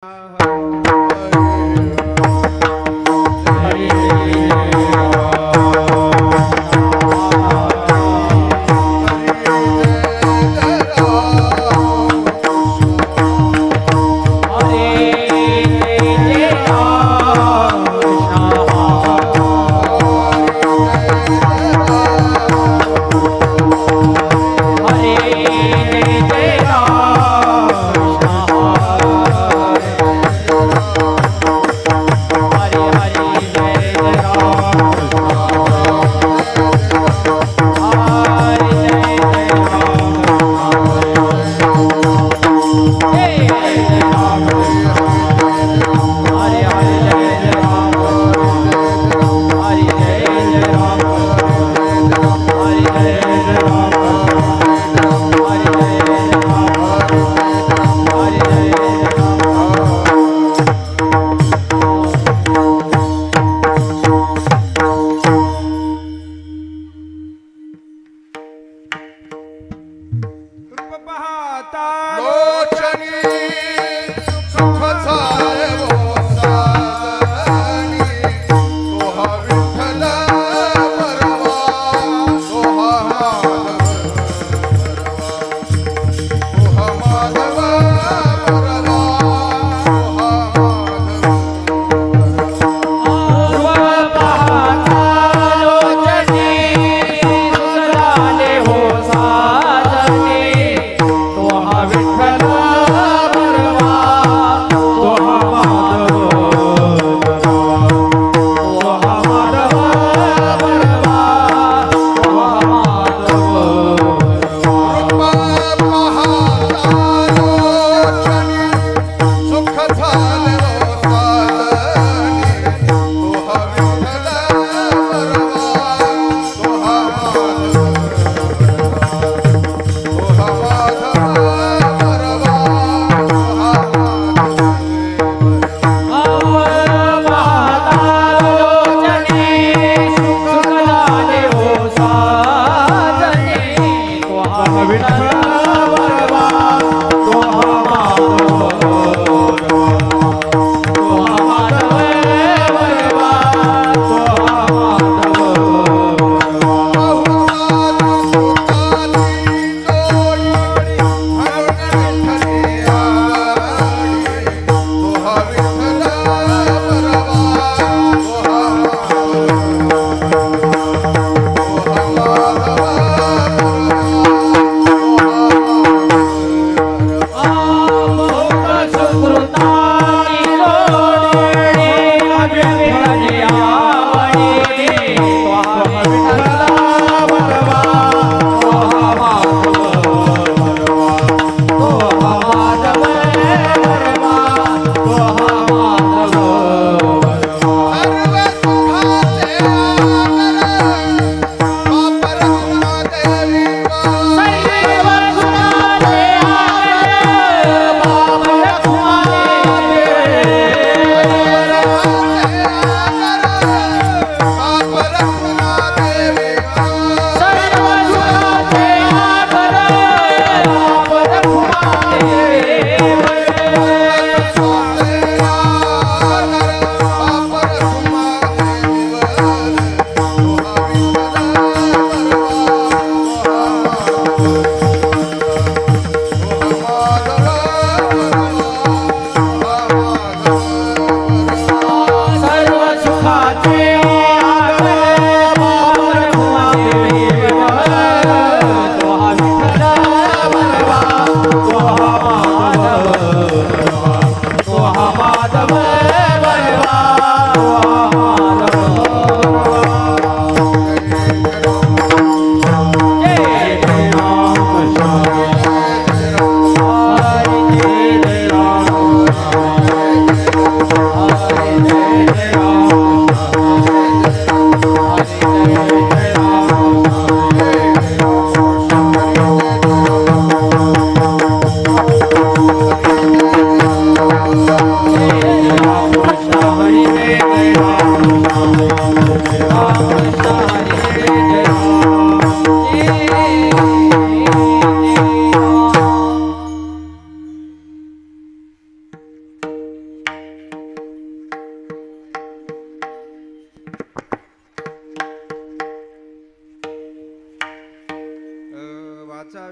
हरे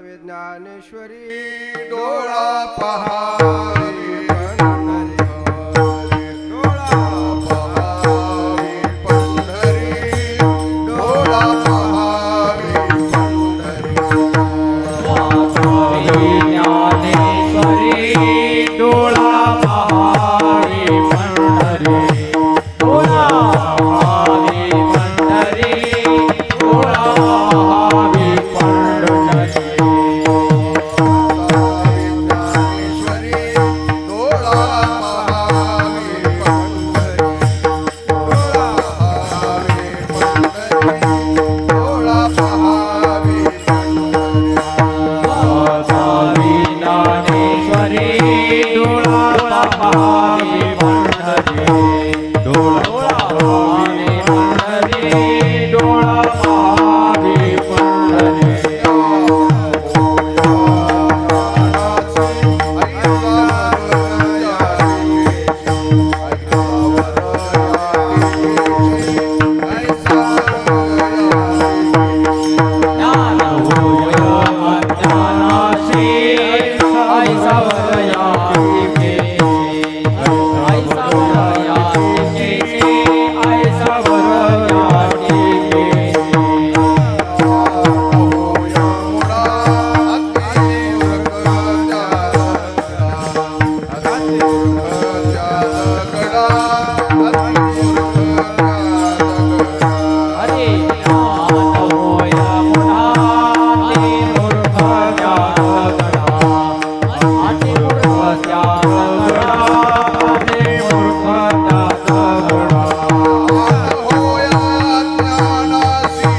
नवे ज्ञानेश्वरी डोळा पहावी पंढरी डोळा पहावी पंढरी डोळा पहावी पंढरी ज्ञानेश्वरी डोळा पहावी पंढरी डोळा पहावी पंढरी डोळा पहावी पंढरी ज्ञानेश्वरी डोळा पहावी पंढरी डोळा पहावी पंढरी डोळा पहावी वासावी ज्ञानेश्वरी डोळा पहावी पंढरी डोळा पहावी पंढरी डोळा पहावी पंढरी ज्ञान होय अज्ञानाशी ऐसा वरया ऐसा वरया ऐसा वरया अरे ज्ञान होय मुलांनी मूर्ख जागरणा अति मूर्ख जागरणा अति मूर्ख जागरणा ज्ञान होय ज्ञानाशी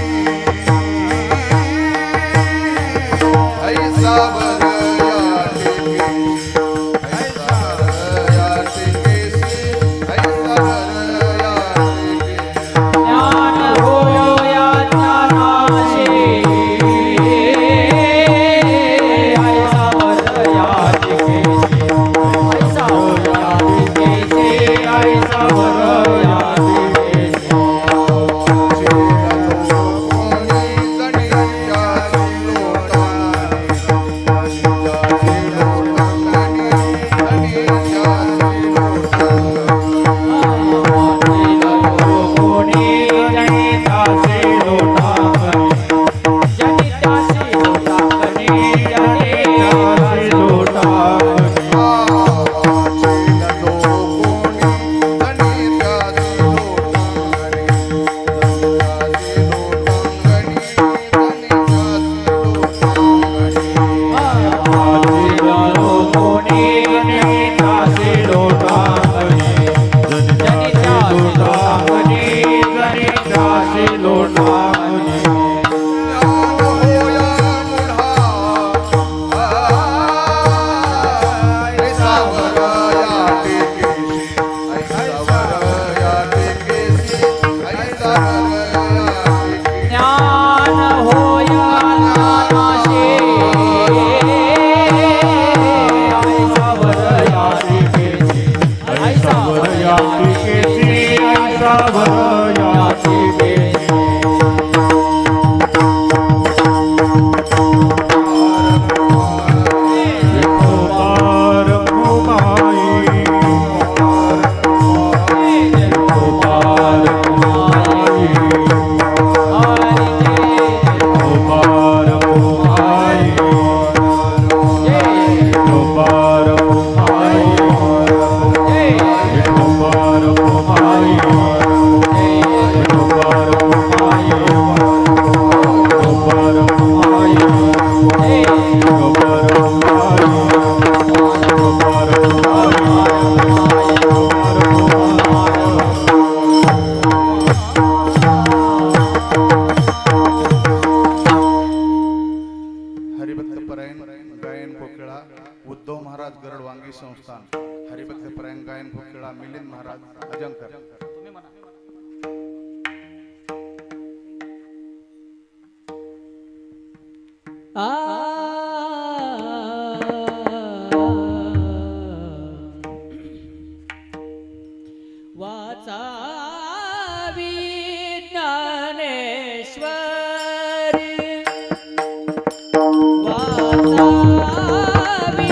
ऐसा वरया ऐसा वरया ऐसा वरया ज्ञान होय ज्ञानाशी ऐसा वरया ऐसा वरया ऐसा वरया हरिभक्तपरायण गायन कोकिळा उद्धव महाराज गरडवांगी संस्थान हरिभक्तपरायण गायन कोकिळा मिलिंद महाराज अजंकर वाचावी ज्ञानेश्वरी वा ज्ञानेश्वरी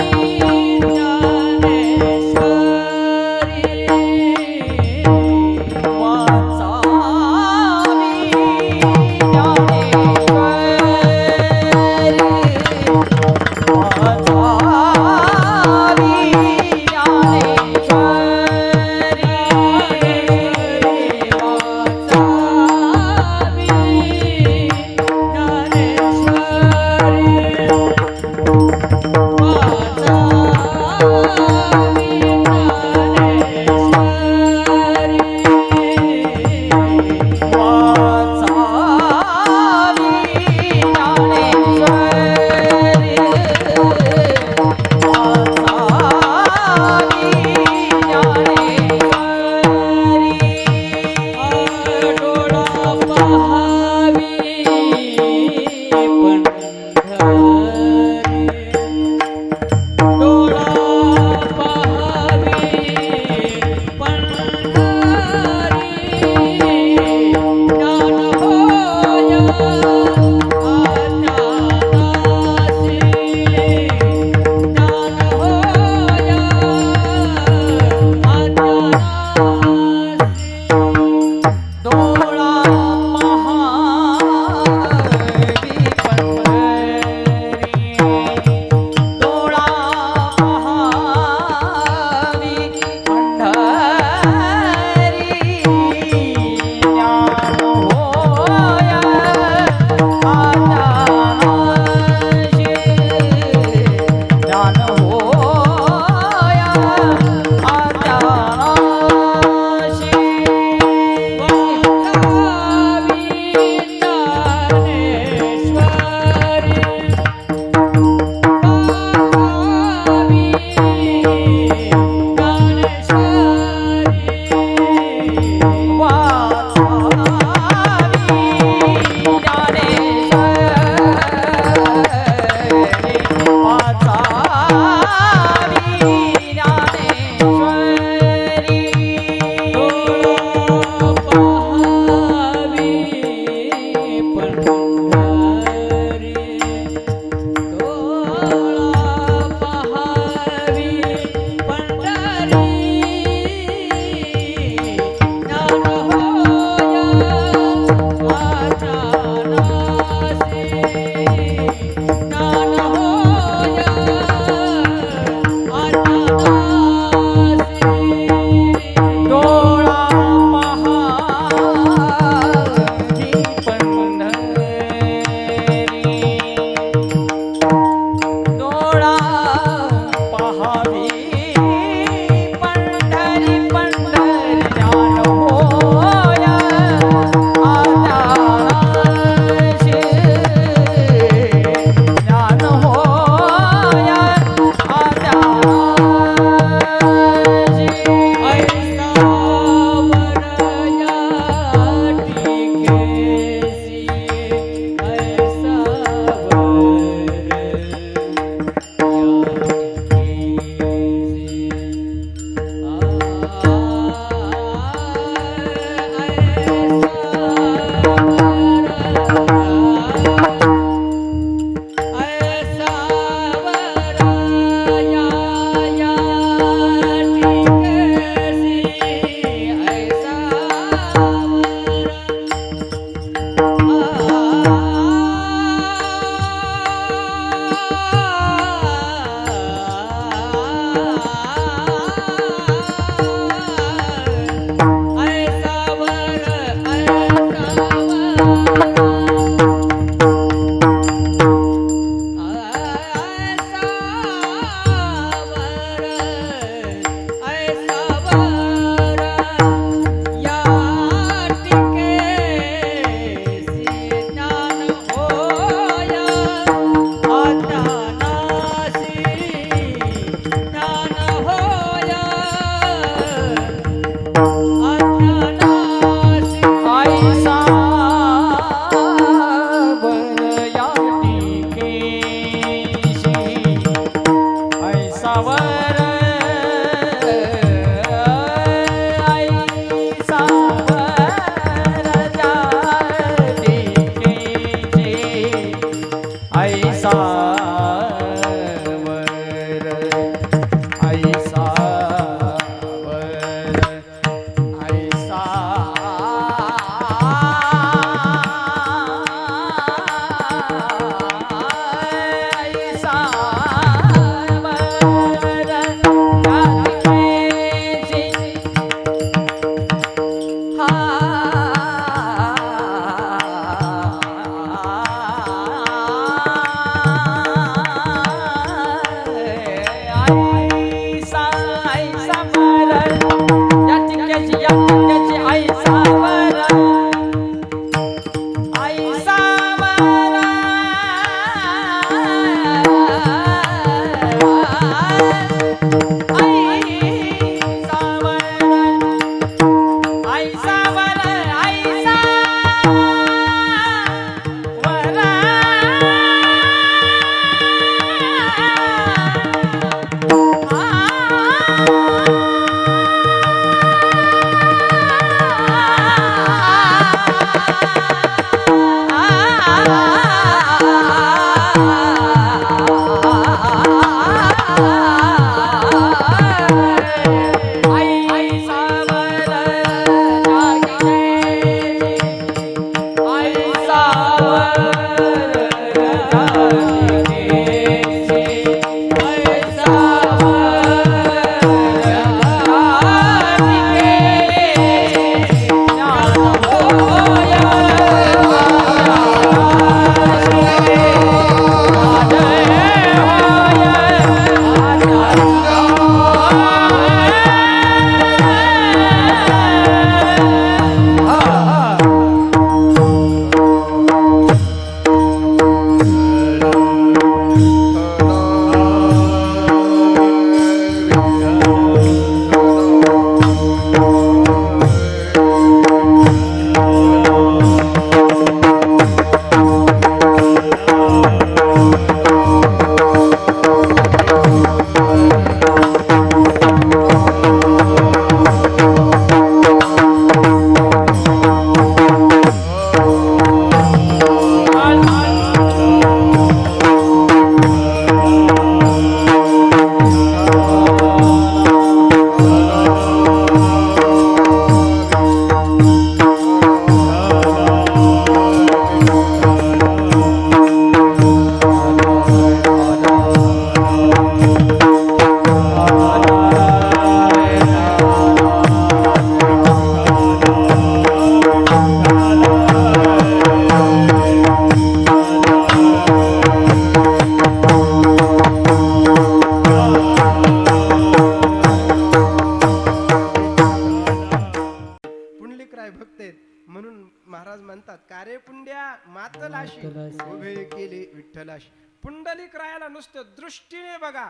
अरे पुंड्या मातलाशी उभे केले विठ्ठलाशी. पुंडलिक रायाला नुसतं दृष्टीने बघा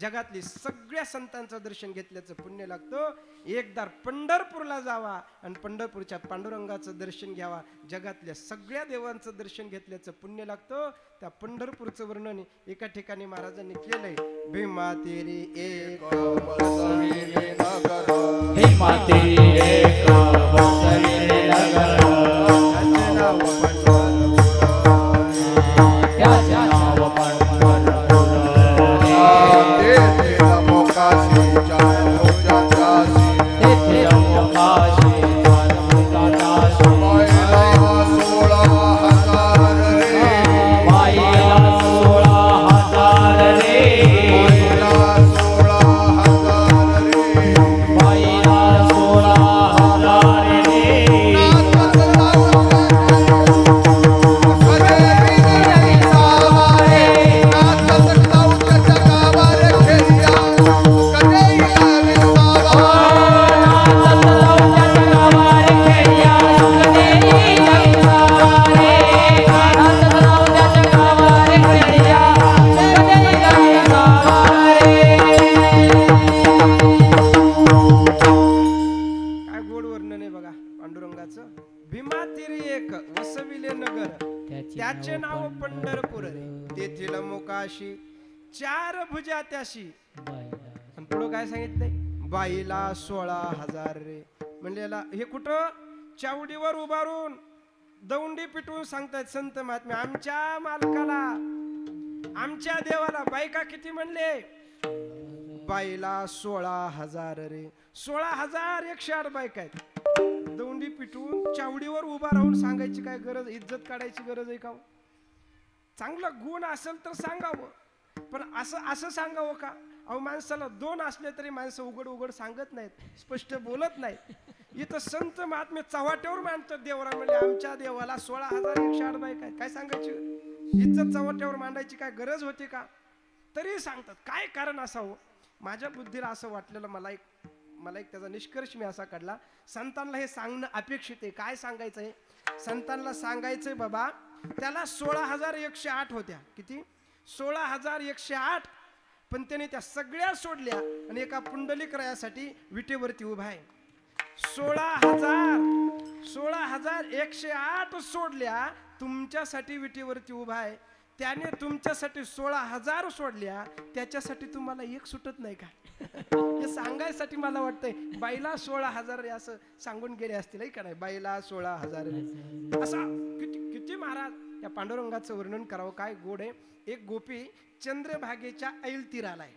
जगातली सगळ्या संतांचं दर्शन घेतल्याचं पुण्य लागतं. एकदा पंढरपूरला जावा आणि पंढरपूरच्या पांडुरंगाचं दर्शन घ्यावा. जगातल्या सगळ्या देवांचं दर्शन घेतल्याचं पुण्य लागतं. त्या पंढरपूरचं वर्णन एका ठिकाणी महाराजांनी केलंय. भीमा तेरी एक बसविले नगर हे माते एक बसविले नगर त्याचे नाव पंढरपूर. त्याचे नाव पंढरपूर. तेथे मोकाशी चार भुजांचाशी तेथे अवकाशी चालमुखाताशी बायला 16,000 रे. बाईला 16,000 रे. बायला 16,000 रे. बाईला 16,000 रे. काय गोड वर्णन आहे बघा पांडुरंगाचं. भीमा तीरी एक वसविले नगर त्याचे नाव पंढरपूर रे. तेथील मोकाशी चार भुजा त्याशी. आणि पुढं काय सांगितलंय? बाईला 16,000 रे. म्हणलेला हे कुठं चावडीवर उभारून दौंडी पिटवून सांगतायत संत महात्मे. आमच्या मालकाला आमच्या देवाला बायका किती म्हणले? बाईला 16,000 रे. 16,108 बायका आहेत. दौंडी पिटवून चावडीवर उभा राहून सांगायची काय गरज? इज्जत काढायची गरज आहे का हो? चांगला गुण असेल तर सांगावं, पण असं सांगावं का? अहो माणसाला दोन असले तरी माणसं उघड उघड सांगत नाहीत, स्पष्ट बोलत नाहीत. इथं संत महात्मे चव्हाट्यावर मांडतात देवाला. म्हणजे आमच्या देवाला 16,108 बायका आहेत. काय सांगायची इज्जत चव्हाट्यावर मांडायची काय गरज होती का? तरी सांगतात. काय कारण असावं? माझ्या बुद्धीला असं वाटलेलं. मला एक त्याचा निष्कर्ष मी असा काढला. संतांना हे सांगणं अपेक्षित आहे. काय सांगायचंय संतांना? सांगायचंय बाबा त्याला 16,108 होत्या. किती? 16,108. पण त्याने त्या सगळ्या सोडल्या आणि एका पुंडलिक रायासाठी विटेवरती उभा आहे. 16,108 सोडल्या तुमच्यासाठी विटेवरती उभा आहे. त्याने तुमच्यासाठी 16,000 सोडल्या. त्याच्यासाठी तुम्हाला एक सुटत नाही का? हे सांगायसाठी मला वाटतंय बाईला 16,000 असं सांगून गेले असतील का नाही? बाईला 16,000 असं किती महाराज या पांडुरंगाचं वर्णन करावं. काय गोड आहे. एक गोपी चंद्रभागेच्या ऐल तीराला आहे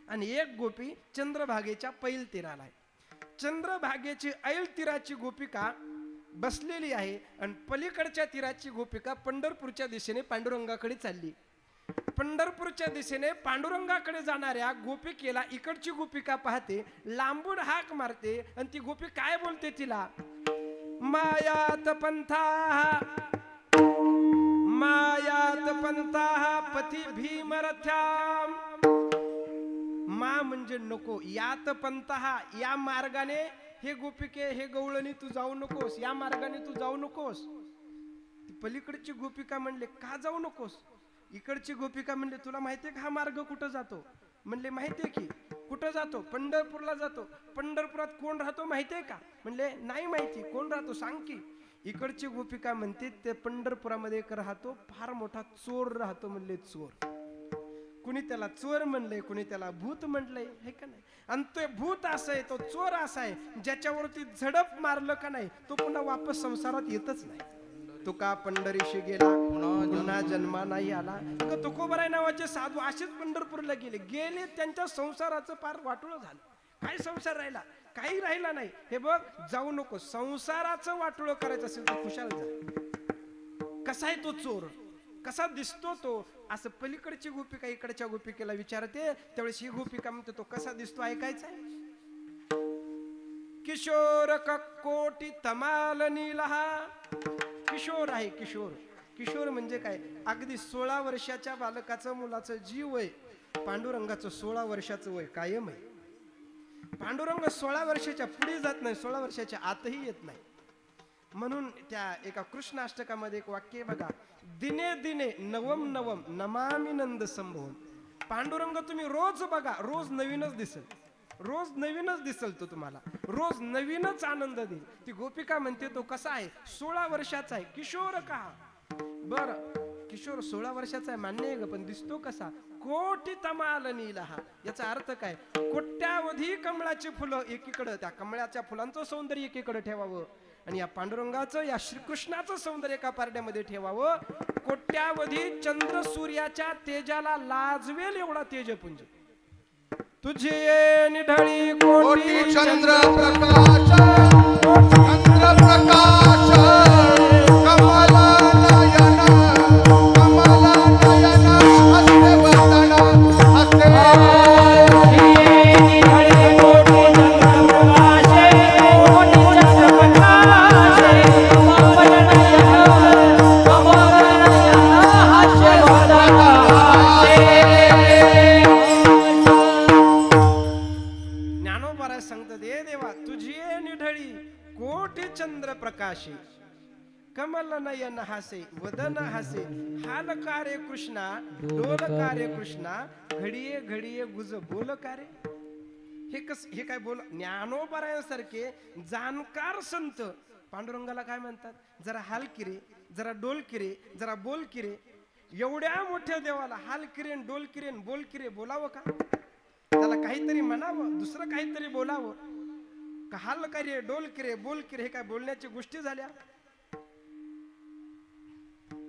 आणि एक गोपी चंद्रभागेच्या पैल तीराला आहे. चंद्रभागेची ऐल तीराची गोपिका बसलेली आहे आणि पलीकडच्या तीराची गोपिका पंढरपूरच्या दिशेने पांडुरंगाकडे चालली. पंढरपूरच्या दिशेने पांडुरंगाकडे जाणाऱ्या गोपिकेला इकडची गोपिका पाहते, लांबून हाक मारते आणि ती गोपी काय बोलते तिला? मायात पंथा पती भीमरथ्याम. मा म्हणजे नको, यात पंथा या मार्गाने हे गोपिके हे गवळणी तू जाऊ नकोस, या मार्गाने तू जाऊ नकोस. ती पलीकडची गोपिका म्हणले का जाऊ नकोस? इकडची गोपिका म्हणले तुला माहितीये का हा मार्ग कुठं जातो? म्हणले माहितीये की. कुठं जातो? पंढरपूरला जातो. पंढरपुरात कोण राहतो माहितीये का? म्हणले नाही माहिती. कोण राहतो सांग की. इकडची गोपिका म्हणते ते पंढरपुरामध्ये एक राहतो फार मोठा चोर राहतो. म्हणले चोर. कुणी त्याला चोर म्हणलंय, कुणी त्याला भूत म्हणलंय, हे का नाही? आणि तो भूत असा आहे, तो चोर असा आहे, ज्याच्यावरती झडप मारलं का नाही तो पुन्हा वापस संसारात येतच नाही. तुका पंढरीशी गेला पुन्हा जन्मा नाही आला. तुकोबराय नावाचे साधू असेच पंढरपूरला गेले त्यांच्या संसाराचं फार वाटोळं झालं. काय संसार राहिला? काही राहिला नाही. हे बघ जाऊ नको. संसाराचं वाटोळं करायचं असेल तर खुशाल जा. कसा आहे तो चोर? कसा दिसतो तो? असं पलीकडची गोपिका इकडच्या गोपिकेला विचारते. त्यावेळेस ही गोपिका म्हणते तो कसा दिसतो ऐकायचा आहे? किशोर कोटी तमाल नीलहा. किशोर आहे. किशोर म्हणजे काय? अगदी 16 वर्षाच्या बालकाचं मुलाचं जीव वय पांडुरंगाचं 16 वर्षाचं वय कायम आहे. पांडुरंग 16 वर्षाच्या पुढे जात नाही, 16 वर्षाच्या आतही येत नाही. म्हणून त्या एका कृष्णाष्टकामध्ये एक वाक्य आहे बघा, दिने दिने नवम नवम नमामि नंद संभवम. पांडुरंग तुम्ही रोज बघा, रोज नवीनच दिसेल, रोज नवीनच दिसेल तो तुम्हाला, रोज नवीनच आनंद देईल. ती गोपिका म्हणते तो कसा आहे, 16 वर्षाचा आहे, किशोर का. बर, किशोर 16 वर्षाचा आहे मान्य आहे ग, पण दिसतो कसा, कोटी तमाल नीलहा. याचा अर्थ काय, कोट्यावधी कमळाची फुलं एकीकडे, त्या कमळाच्या फुलांचं सौंदर्य एकीकडे ठेवावं आणि या पांडुरंगाचं, या श्रीकृष्णाचं सौंदर्य एका पारड्यामध्ये ठेवावं. कोट्यावधी चंद्र सूर्याच्या तेजाला लाजवेल एवढा तेजपुंज. तुझी ये निढळी कोटी चंद्र प्रकाश, चंद्र प्रकाश, कमल नयन, कमल नयन, हस्ते वदन, हस्ते ज्ञानोबा सांगतात, हे देवा तुझी ये निढळी कोटी चंद्र प्रकाशी, कमल नयन हासे, वदन हासे, हाल कार्य कृष्णा, डोल कार्य कृष्णा, घडिये घडिये गुज बोल कार्य. हे काय बोल, ज्ञानोबरायांसारखे जाणकार संत पांडुरंगाला काय म्हणतात, जरा हाल किरे, जरा डोल किरे, जरा बोल किरे. एवढ्या मोठ्या देवाला हाल किरेन, डोल किरेन, बोल किरे बोलावं का? त्याला काहीतरी म्हणावं, दुसरं काहीतरी बोलावं का? हाल कार्य, डोल किरे, बोल किरे हे काय बोलण्याची गोष्टी झाल्या?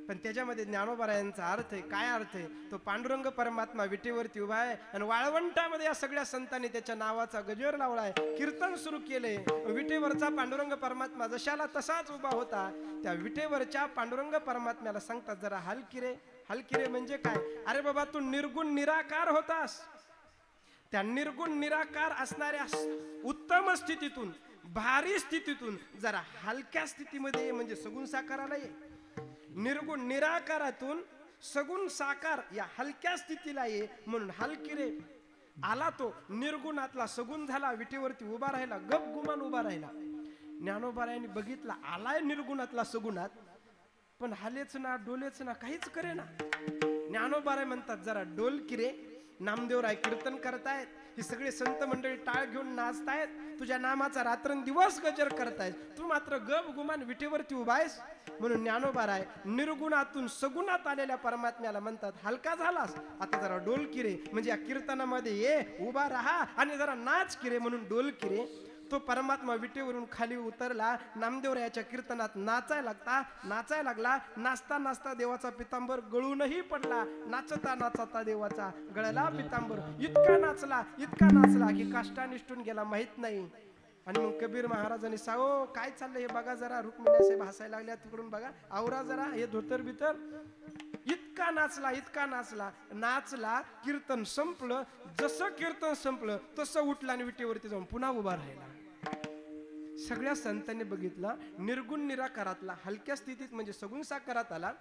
पण त्याच्यामध्ये ज्ञानोबरायांचा अर्थ आहे. काय अर्थ आहे? तो पांडुरंग परमात्मा विटेवरती उभा आहे आणि वाळवंटामध्ये या सगळ्या संतांनी त्याच्या नावाचा गजर लावलाय, कीर्तन सुरू केले. विटेवरचा पांडुरंग परमात्मा जशाला तसाच उभा होता. त्या विटेवरच्या पांडुरंग परमात्म्याला सांगतात, जरा हलकिरे. हलकिरे म्हणजे काय? अरे बाबा, तू निर्गुण निराकार होतास. त्या निर्गुण निराकार असणाऱ्या उत्तम स्थितीतून, भारी स्थितीतून जरा हलक्या स्थितीमध्ये म्हणजे सगुण साकाराला ये. निर्गुण निराकारातून सगुण साकार या हलक्या स्थितीला ये म्हणून हलकिरे. आला तो निर्गुणातला सगुण झाला, विटेवरती उभा राहिला, गपगुमान उभा राहिला. ज्ञानोबारायांनी बघितला, आलाय निर्गुणातला सगुणात, पण हालेच ना, डोलेच ना, काहीच करे ना. ज्ञानोबाराय म्हणतात, जरा डोल किरे. नामदेवराय कीर्तन करतायत, ही सगळे संत मंडळी टाळ घेऊन नाचतायत, तुझ्या नामाचा रात्रंदिवस गजर करतायत, तू मात्र गप गुमान विटेवरती उभा आहेस. म्हणून ज्ञानोबाराय निर्गुणातून सगुणात आलेल्या परमात्म्याला म्हणतात, हलका झालास, आता जरा डोल किरे. म्हणजे या कीर्तनामध्ये ये, उभा राहा आणि जरा नाच किरे म्हणून डोल किरे. तो परमात्मा विटेवरून खाली उतरला. नामदेवरायाच्या कीर्तनात नाचायला लागला. नाचता नाचता देवाचा पितांबर गळूनही पडला. नाचता नाचता देवाचा गळला पितांबर. इतका नाचला की काष्टा निष्ठून गेला, माहित नाही. आणि मग कबीर महाराजांनी साओ काय चाललंय हे बघा जरा, रुक्मिणी साहेब हसायला लागल्या तिकडून, बघा आवरा जरा हे धोतर बितर. इतका नाचला, कीर्तन संपलं. जसं कीर्तन संपलं तसं उठला आणि विटेवरती जाऊन पुन्हा उभा राहिला. सगळ्या संतांनी बघितलं, निर्गुण निराकारातला हलक्या स्थितीत म्हणजे सगुण साकारात आला.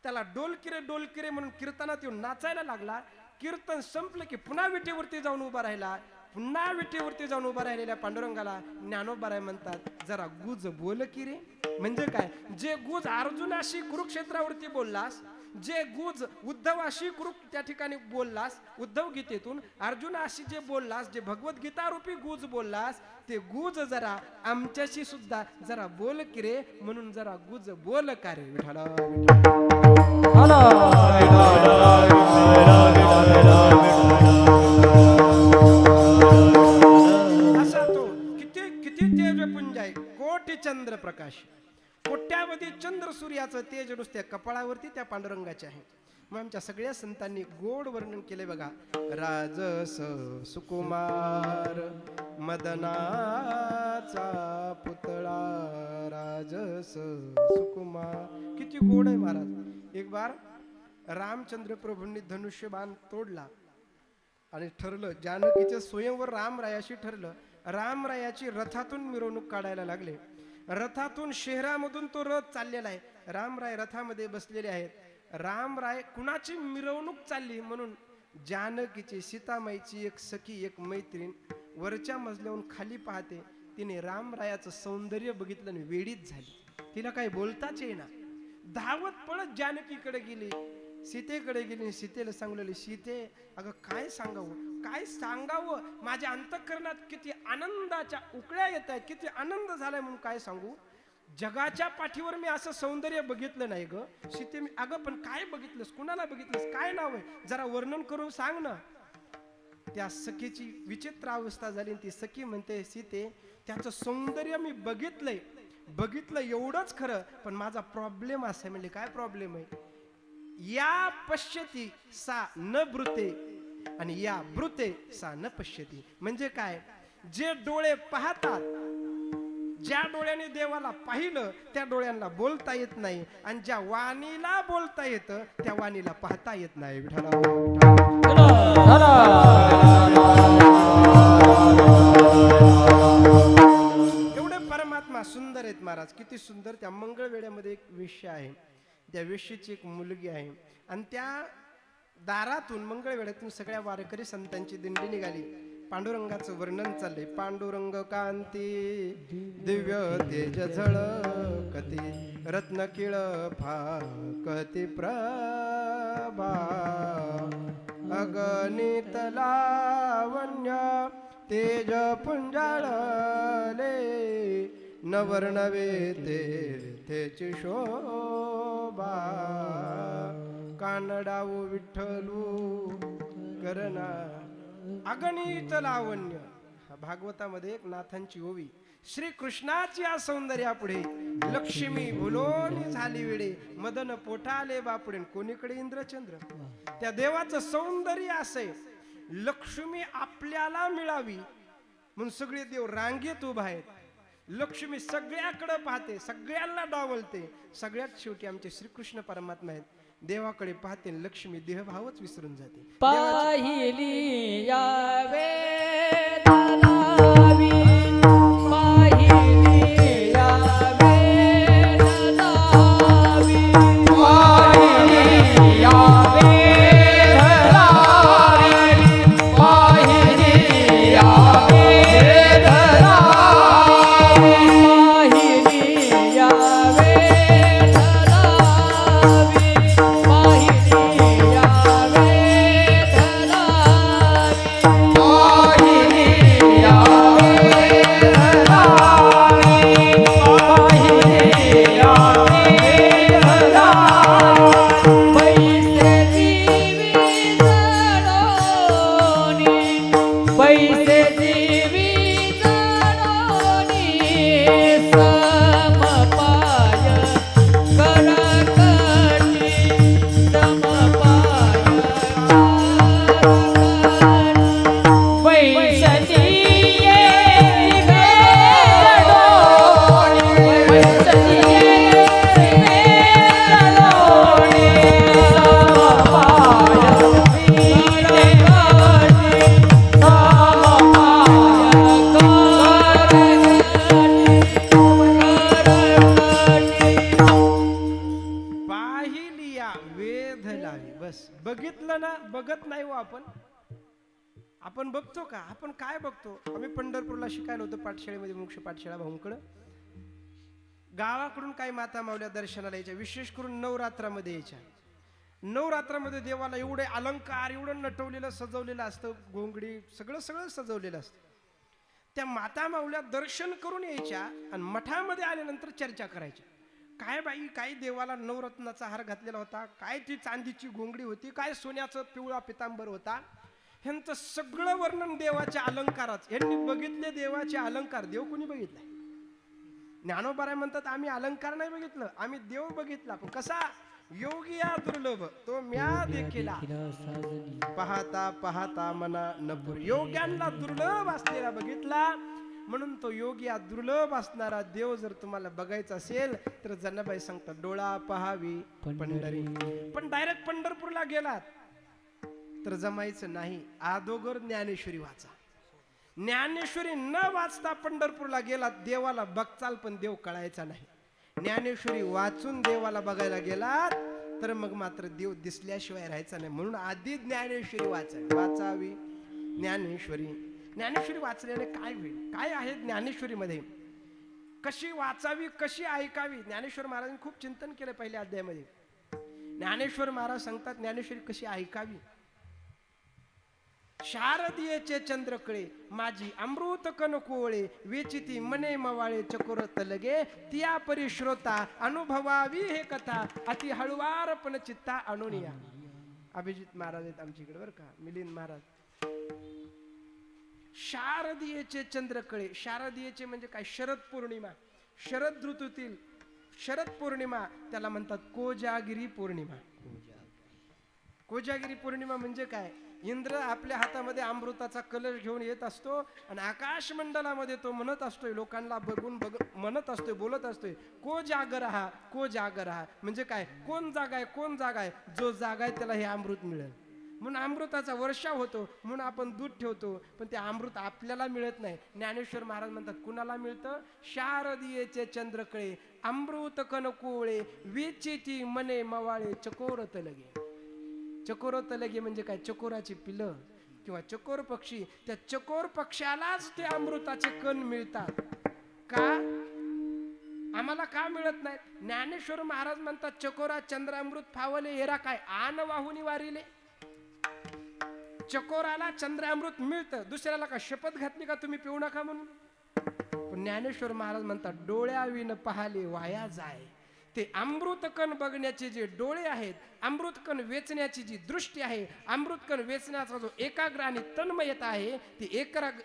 त्याला डोल किरे म्हणून कीर्तनात येऊन नाचायला लागला. कीर्तन संपलं की पुन्हा विटेवरती जाऊन उभा राहिला. पुन्हा विटेवरती जाऊन उभा राहिलेल्या पांडुरंगाला ज्ञानोबाराय म्हणतात, जरा गुज बोल की रे. म्हणजे काय? जे गुज अर्जुनाशी कुरुक्षेत्रावरती बोललास, जे गुज उद्धवाशी त्या ठिकाणी बोललास, उद्धव गीतेतून अर्जुनाशी जे बोललास, जे भगवद्गीता रूपी गुज बोललास, ते गुज जरा आमच्याशी सुद्धा जरा बोल की रे. म्हणून जरा गुज बोल का रे. विठ्ठला असा तो किती तेजपुंज आहे. कोटी चंद्र प्रकाश, कोट्यावधी चंद्र सूर्याचं तेज नुसत्या कपाळावरती त्या पांडुरंगाचे आहे. मग आमच्या सगळ्या संतांनी गोड वर्णन केले बघा. राजस सुकुमार मदनाचा पुतळा, राजस सुकुमार. किती गोड आहे महाराज. एक बार रामचंद्र प्रभूंनी धनुष्यबाण तोडला आणि ठरलं, जानकीचे स्वयंवर रामरायाशी ठरलं. रामरायाची रथातून मिरवणूक काढायला लागले. रथातून शहरामधून तो रथ चाललेला आहे. रामराय रथामध्ये बसलेले आहेत. रामराय कुणाची मिरवणूक चालली म्हणून जानकीची, सीतामाईची एक सखी, एक मैत्रीण वरच्या मजल्यावरून खाली पाहते. तिने रामरायाचं सौंदर्य बघितलं आणि वेडीच झाली. तिला काही बोलताच येईना. धावत पळत जानकीकडे गेली, सीतेकडे गेली. सीतेला सांगलेली, सीते अगं काय सांगावं, माझ्या अंतःकरणात किती आनंदाच्या उकळ्या येत आहेत, किती आनंद झालाय म्हणून काय सांगू. जगाच्या पाठीवर मी असं सौंदर्य बघितलं नाही ग सीते. मी अगं पण काय बघितलंस, कुणाला बघितलंस, काय नाव आहे, जरा वर्णन करून सांग ना. त्या सखीची विचित्र अवस्था झाली. ती सखी म्हणते, सीते त्याचं सौंदर्य मी बघितलं एवढंच खरं, पण माझा प्रॉब्लेम असा आहे. म्हणजे काय प्रॉब्लेम आहे, या पश्यती सा न ब्रुते आणि या ब्रुते सा न पश्यती. म्हणजे काय, जे डोळे पाहतात, ज्या डोळ्याने देवाला पाहिलं त्या डोळ्यांना बोलता येत नाही, आणि ज्या वाणीला बोलता येतं त्या वाणीला पाहता येत नाही. एवढे परमात्मा सुंदर आहेत महाराज, किती सुंदर. त्या मंगळवेड्यामध्ये एक वेश्या आहे, त्या वेश्येची एक मुलगी आहे, आणि त्या दारातून मंगळवेड्यातून सगळ्या वारकरी संतांची दिंडी निघाली. पांडुरंगाचं वर्णन चाललंय. पांडुरंग कांती दिव्य तेज झळकती, रत्न किळ फाकती प्रभा, अगणित लावण्य तेज पुंजाळले, नवर्णवे तेची शोभा, कानडाऊ विठ्ठलू करणा अगणित लावण्य. भागवतामध्ये एक नाथांची ओवी. श्री कृष्णाची या सौंदर्यापुढे लक्ष्मी भुलोनी झाली वेडे, मदन पोटाले बापुडे कोणीकडे इंद्रचंद्र. त्या देवाचं सौंदर्य असे, लक्ष्मी आपल्याला मिळावी म्हणून सगळे देव रांगेत उभा आहेत. लक्ष्मी सगळ्याकडे पाहते, सगळ्यांना डावलते. सगळ्यात शेवटी आमचे श्रीकृष्ण परमात्मा आहेत, देवाकडे पाहते, लक्ष्मी देहभावच विसरून जाते. पाहिली या वेदनावी, पाहिली या वेदनावी, पाहिली या वेदनावी, पाहिली या वेदनावी, पाहिली या बघितलं ना, बघत नाही हो आपण बघतो का, आपण काय बघतो. आम्ही पंढरपूरला शिकायला होतो पाठशाळेमध्ये, मोक्ष पाठशाळा भाऊंकडं. गावाकडून काही माता मावल्या दर्शनाला यायच्या, विशेष करून नवरात्रामध्ये यायच्या. नवरात्रामध्ये देवाला एवढे अलंकार, एवढं नटवलेलं सजवलेलं असतं, घोंगडी सगळं सजवलेलं असतं. त्या माता मावल्या दर्शन करून यायच्या आणि मठामध्ये आल्यानंतर चर्चा करायच्या. काय बाई, काय देवाला नवरत्नाचा हार घातलेला होता, काय ती चांदीची घोंगडी होती, काय सोन्याचं पिवळा पितांबर होता. ह्यांचं सगळं वर्णन देवाच्या अलंकाराचं. यांनी बघितले देवाचे अलंकार. देव कोणी बघितलाय? ज्ञानोबा म्हणतात आम्ही अलंकार नाही बघितलं, आम्ही देव बघितला. पण कसा? योगिया दुर्लभ तो म्या देखील पाहता पाहता मना नपुर. योग्यांना दुर्लभ असलेला बघितला, म्हणून तो योगी दुर्लभ असणारा देव जर तुम्हाला बघायचा असेल तर जनाबाई सांगतात डोळा पहावी पंढरी. पण डायरेक्ट पंढरपूरला गेलात तर जमायचं नाही. अगोदर ज्ञानेश्वरी वाचा. ज्ञानेश्वरी न वाचता पंढरपूरला गेलात, देवाला बघचाल पण देव कळायचा नाही. ज्ञानेश्वरी वाचून देवाला बघायला गेलात तर मग मात्र देव दिसल्याशिवाय राहायचा नाही. म्हणून आधी ज्ञानेश्वरी वाचावी. ज्ञानेश्वरी वाचल्याने काय होईल? काय आहे ज्ञानेश्वरीमध्ये? कशी वाचावी कशी ऐकावी. ज्ञानेश्वर महाराजांनी खूप चिंतन केलं पहिल्या अध्यायामध्ये. ज्ञानेश्वर महाराज सांगतात ज्ञानेश्वरी कशी ऐकावी. शारदीयेचे चंद्रकळे माझी अमृत कन कोवळे वेचिती मने मवाळे चकोरत लगे तिया परी श्रोता अनुभवावी हे कथा अति हळुवार पण चित्ता आणूनिया. अभिजित महाराज आहेत आमच्याकडे बरं का, मिलिंद महाराज. शारदीयेचे चंद्रकळे, शारदीयेचे म्हणजे काय, शरद पौर्णिमा, शरद ऋतूतील शरद पौर्णिमा त्याला म्हणतात कोजागिरी पौर्णिमा. कोजागिरी पौर्णिमा म्हणजे काय, इंद्र आपल्या हातामध्ये अमृताचा कलश घेऊन येत असतो आणि आकाश मंडलामध्ये तो म्हणत असतोय, लोकांना बघून म्हणत असतोय, बोलत असतोय, को जागर हा, को जागर हा. म्हणजे काय, कोण जागा आहे, कोण जागा आहे, जो जागा आहे त्याला हे अमृत मिळेल. म्हणून अमृताचा वर्षाव होतो, म्हणून आपण दूध ठेवतो, पण ते अमृत आपल्याला मिळत नाही. ज्ञानेश्वर महाराज म्हणतात कुणाला मिळतं, शारदीयेचे चंद्रकळे अमृत कन कोवळे वेचेती मने मवाळे चकोरत लगे. चकोरत लगे म्हणजे काय, चकोराची पिलं किंवा चकोर पक्षी, त्या चकोर पक्षालाच ते अमृताचे कण मिळतात. का आम्हाला का मिळत नाही. ज्ञानेश्वर महाराज म्हणतात चकोरा चंद्रामृत फावले एरा काय आन वाहुनी वारिले. चकोराला चंद्रामृत मिळतं, दुसऱ्याला का शपथ घातली का तुम्ही पिऊ नका म्हणून. पण ज्ञानेश्वर महाराज म्हणतात डोळ्याविन पाहाले वाया जाय. ते अमृतकण बघण्याचे जे डोळे आहेत, अमृतकण वेचण्याची जी दृष्टी आहे, अमृतकण वेचण्याचा जो एकाग्र आणि तन्मयता आहे, ती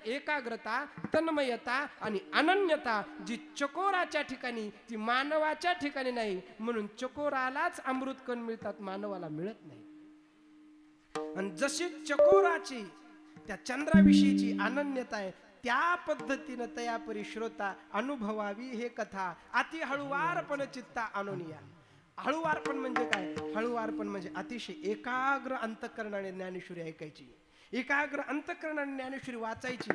एकाग्रता, तन्मयता आणि अनन्यता जी चकोराच्या ठिकाणी, ती मानवाच्या ठिकाणी नाही. म्हणून चकोरालाच अमृतकण मिळतात, मानवाला मिळत नाही. आणि जशी चकोराची त्या चंद्राविषयीची अनन्यता आहे, त्या पद्धतीनं तयापरी श्रोता अनुभवावी हे कथा अति हळुवारपण चित्ता आणूनिया. हळुवारपण म्हणजे काय, हळुवारपण म्हणजे अतिशय एकाग्र अंतःकरणाने ज्ञानेश्वरी ऐकायची, एकाग्र अंतःकरणाने ज्ञानेश्वरी वाचायची.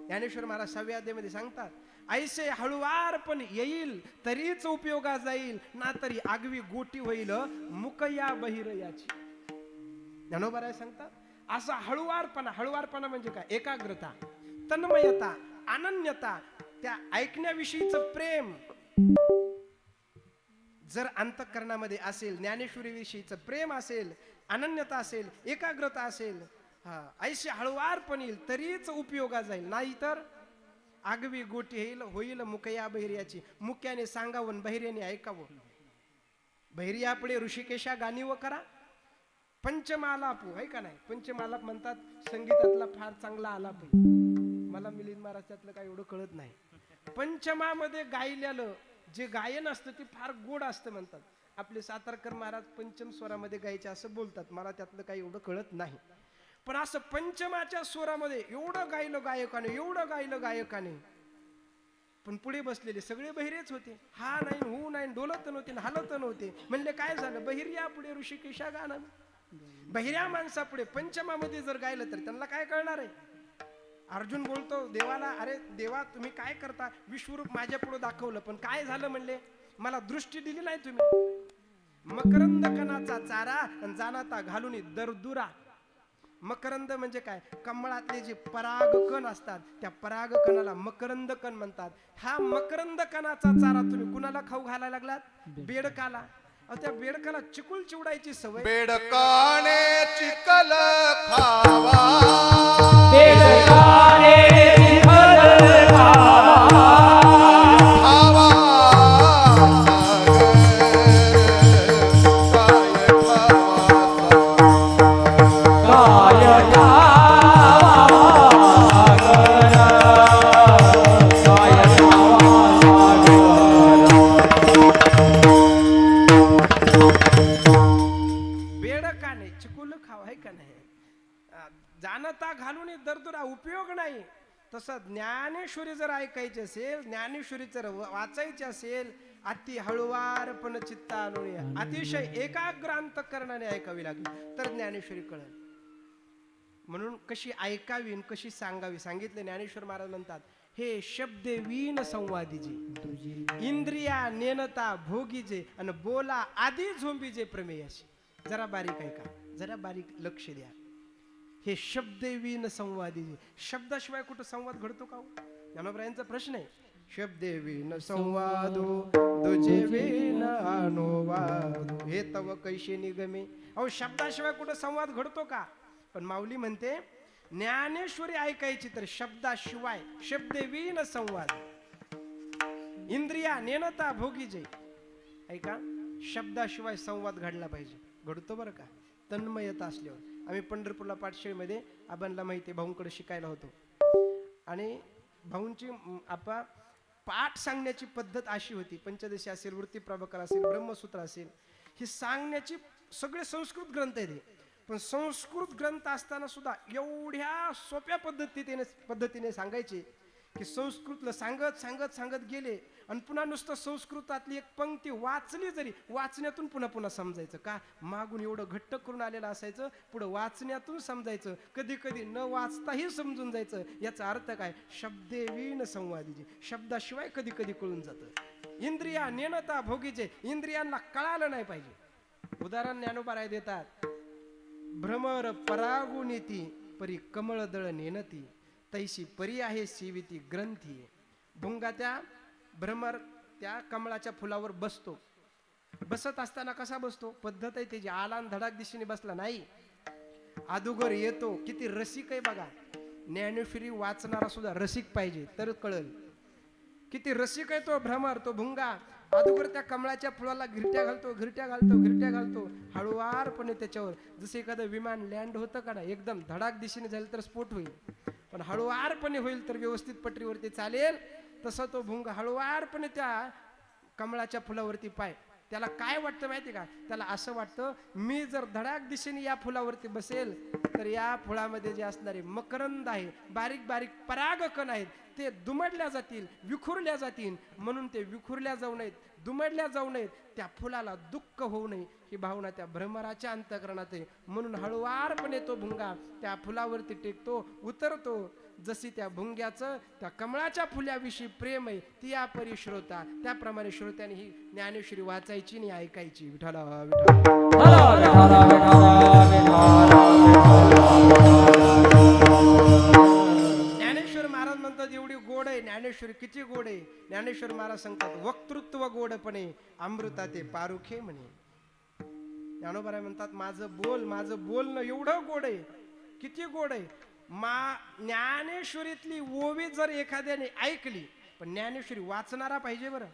ज्ञानेश्वर महाराज 6व्या अध्यायामध्ये सांगतात, ऐसे हळुवारपण येईल तरीच उपयोगा जाईल, ना तरी आगवी गोटी होईल मुकया बहिरयाची. ज्ञानोबा सांगतात असा हळुवारपणा, हळुवारपणा म्हणजे काय, एकाग्रता, तन्मयता, अनन्यता, त्या ऐकण्याविषयीचं प्रेम जर अंतःकरणामध्ये असेल, ज्ञानेश्वरी विषयीचं प्रेम असेल, अनन्यता असेल, एकाग्रता असेल, ऐसे हळुवारपण येईल तरीच उपयोगा जाईल, नाहीतर आगवी गोटी होईल मुकया बहिर्याची. मुक्याने सांगावं बहिर्याने ऐकावं. बहिर्यापुढे ऋषिकेशा गाणी व करा. पंचमालापू आहे का नाही, पंचमालाप म्हणतात संगीतातला फार चांगला आलाप आहे. मला मिलिंद महाराज त्यातलं काही एवढं कळत नाही. पंचमामध्ये गायलेलं जे गायन असतं ते फार गोड असतं म्हणतात. आपले सातारकर महाराज पंचम स्वरामध्ये गायचे असं बोलतात, मला त्यातलं काही एवढं कळत नाही. पण असं पंचमाच्या स्वरामध्ये एवढं गायलं गायकाने, एवढं गायलं गायकाने, पण पुढे बसलेले सगळे बहिरेच होते. हा नाही, हू नाही, डोलत नव्हते, हालत नव्हते. म्हणले काय झालं, बहिर्या पुढे ऋषिकेशा गाणं. बहिऱ्या माणसापुढे पंचमामध्ये जर गायलं तर त्यांना काय कळणार आहे. अर्जुन बोलतो देवाला, अरे देवा तुम्ही काय करता, विश्वरूप माझ्या पुढे दाखवलं, पण काय झालं म्हणले, मला दृष्टी दिली नाही तुम्ही. मकरंद कणाचा चारा आणि जाणाता घालून दरदुरा. मकरंद म्हणजे काय, कमळातले जे परागकण असतात त्या परागकणाला मकरंद कण म्हणतात. हा मकरंद कणाचा चारा तुम्ही कुणाला खाऊ घालायला लागलात, बेडकाला. त्या बेडकाला चिकुल चिवडायची सवय. बेडकाने चिकल खावा, बेडकाने चिखल खावा, खावा काय बेडकाने चिकुल खाव आहे का नाही, जानता घालून दरदुरा उपयोग नाही. तसं ज्ञानेश्वरी जर ऐकायची असेल, ज्ञानेश्वरी जर वाचायची असेल, अति हळुवारपण चित्ता आणून अतिशय एकाग्र अंतःकरणाने ऐकावी लागली तर ज्ञानेश्वरी कळेल. म्हणून कशी ऐकावी आणि कशी सांगावी सांगितले. ज्ञानेश्वर महाराज म्हणतात, हे शब्दे वीण संवादीजे, इंद्रिया नेनता भोगीजे आणि बोला आधी झोंबीजे प्रमेयाशी. जरा बारीक ऐका, जरा बारीक लक्ष द्या. हे शब्दे वीण संवादीजे, शब्दाशिवाय कुठं संवाद घडतो का. ज्ञानोबरायांचा प्रश्न आहे, शब्दे विन संवादो तुझे विन अनुवादो हे तव कैशे निगमे. अहो शब्दाशिवाय कुठं संवाद घडतो का? पण माऊली म्हणते ज्ञानेश्वरी ऐकायची तर शब्दाशिवाय, शब्दे विन संवाद. इंद्रिया नेनता भोगी जय. ऐका, शब्दाशिवाय संवाद घडला पाहिजे. घडतो बरं का, तन्मयता असल्यावर. आम्ही पंढरपूरला पाठशाळेमध्ये आबांना माहिती भाऊंकडे शिकायला होतो आणि भाऊंची आपा पाठ सांगण्याची पद्धत अशी होती. पंचदशी असेल, वृत्ती प्रभाकर असेल, ब्रह्मसूत्र असेल, ही सांगण्याची सगळे संस्कृत ग्रंथ आहेत. पण संस्कृत ग्रंथ असताना सुद्धा एवढ्या सोप्या पद्धतीने सांगायचे की संस्कृतला सांगत सांगत सांगत गेले आणि पुन्हा नुसतं संस्कृतातली एक पंक्ती वाचली जरी वाचण्यातून पुन्हा पुन्हा समजायचं. का? मागून एवढं घट्ट करून आलेलं असायचं, पुढं वाचण्यातून समजायचं, कधी कधी न वाचताही समजून जायचं. याचा अर्थ काय? शब्दे विन संवादीचे. शब्दाशिवाय कधी कधी कळून जातं. इंद्रिया नेनता भोगीचे. इंद्रियांना कळालं नाही पाहिजे. उदाहरण ज्ञानोबा देतात, भ्रमर परागुनीती परी कमळ दळ नेनती तैशी परी आहे सीविती ग्रंथी. भुंगा त्या भ्रमर त्या कमळाच्या फुलावर बसतो. बसत असताना कसा बसतो? पद्धत आहे त्याची. आलान धडाक दिशेने बसला नाही, अदुगर येतो. किती रसिक आहे बघा. ज्ञानेश्वरी वाचणारा सुद्धा रसिक पाहिजे तर कळल. किती रसिक आहे तो भ्रमर, तो भुंगा. अदुगर त्या कमळाच्या फुलाला घिरट्या घालतो. हळुवारपणे त्याच्यावर, जसे एखादं विमान लँड होतं का ना, एकदम धडाक दिशेने झालं तर स्फोट होईल, पण हळुवारपणे होईल तर व्यवस्थित पटरीवरती चालेल. तसं तो भुंगा हळुवारपणे त्या कमळाच्या फुलावरती पाय. त्याला काय वाटतं माहिती का? त्याला असं वाटतं, मी जर धडाक दिशेने या फुलावरती बसेल तर या फुलामध्ये जे असणारे मकरंद आहे, बारीक बारीक परागकण आहेत, ते दुमडल्या जातील, विखुरल्या जातील. म्हणून ते विखुरल्या जाऊ नयेत, दुमडल्या जाऊ नयेत, त्या फुलाला दुःख होऊ नये ही भावना त्या भ्रमराच्या अंतःकरणात आहे. म्हणून हळुवारपणे तो भुंगा त्या फुलावरती टेकतो, उतरतो. जशी त्या भुंग्याचं त्या कमळाच्या फुल्याविषयी प्रेम आहे, ती या परी श्रोता. त्याप्रमाणे श्रोत्याने ही ज्ञानेश्वरी वाचायची आणि ऐकायची. विठ्ठला ज्ञानेश्वर महाराज म्हणतात एवढी गोड आहे ज्ञानेश्वरी, किती गोड आहे. ज्ञानेश्वर महाराज सांगतात, वक्तृत्व गोडपणे अमृता ते पारुखे म्हणे. ज्ञानोबा म्हणतात, माझं बोलणं एवढं गोड आहे, किती गोड आहे. ज्ञानेश्वरीतली ओवी जर एखाद्याने ऐकली, पण ज्ञानेश्वरी वाचणारा पाहिजे बरं,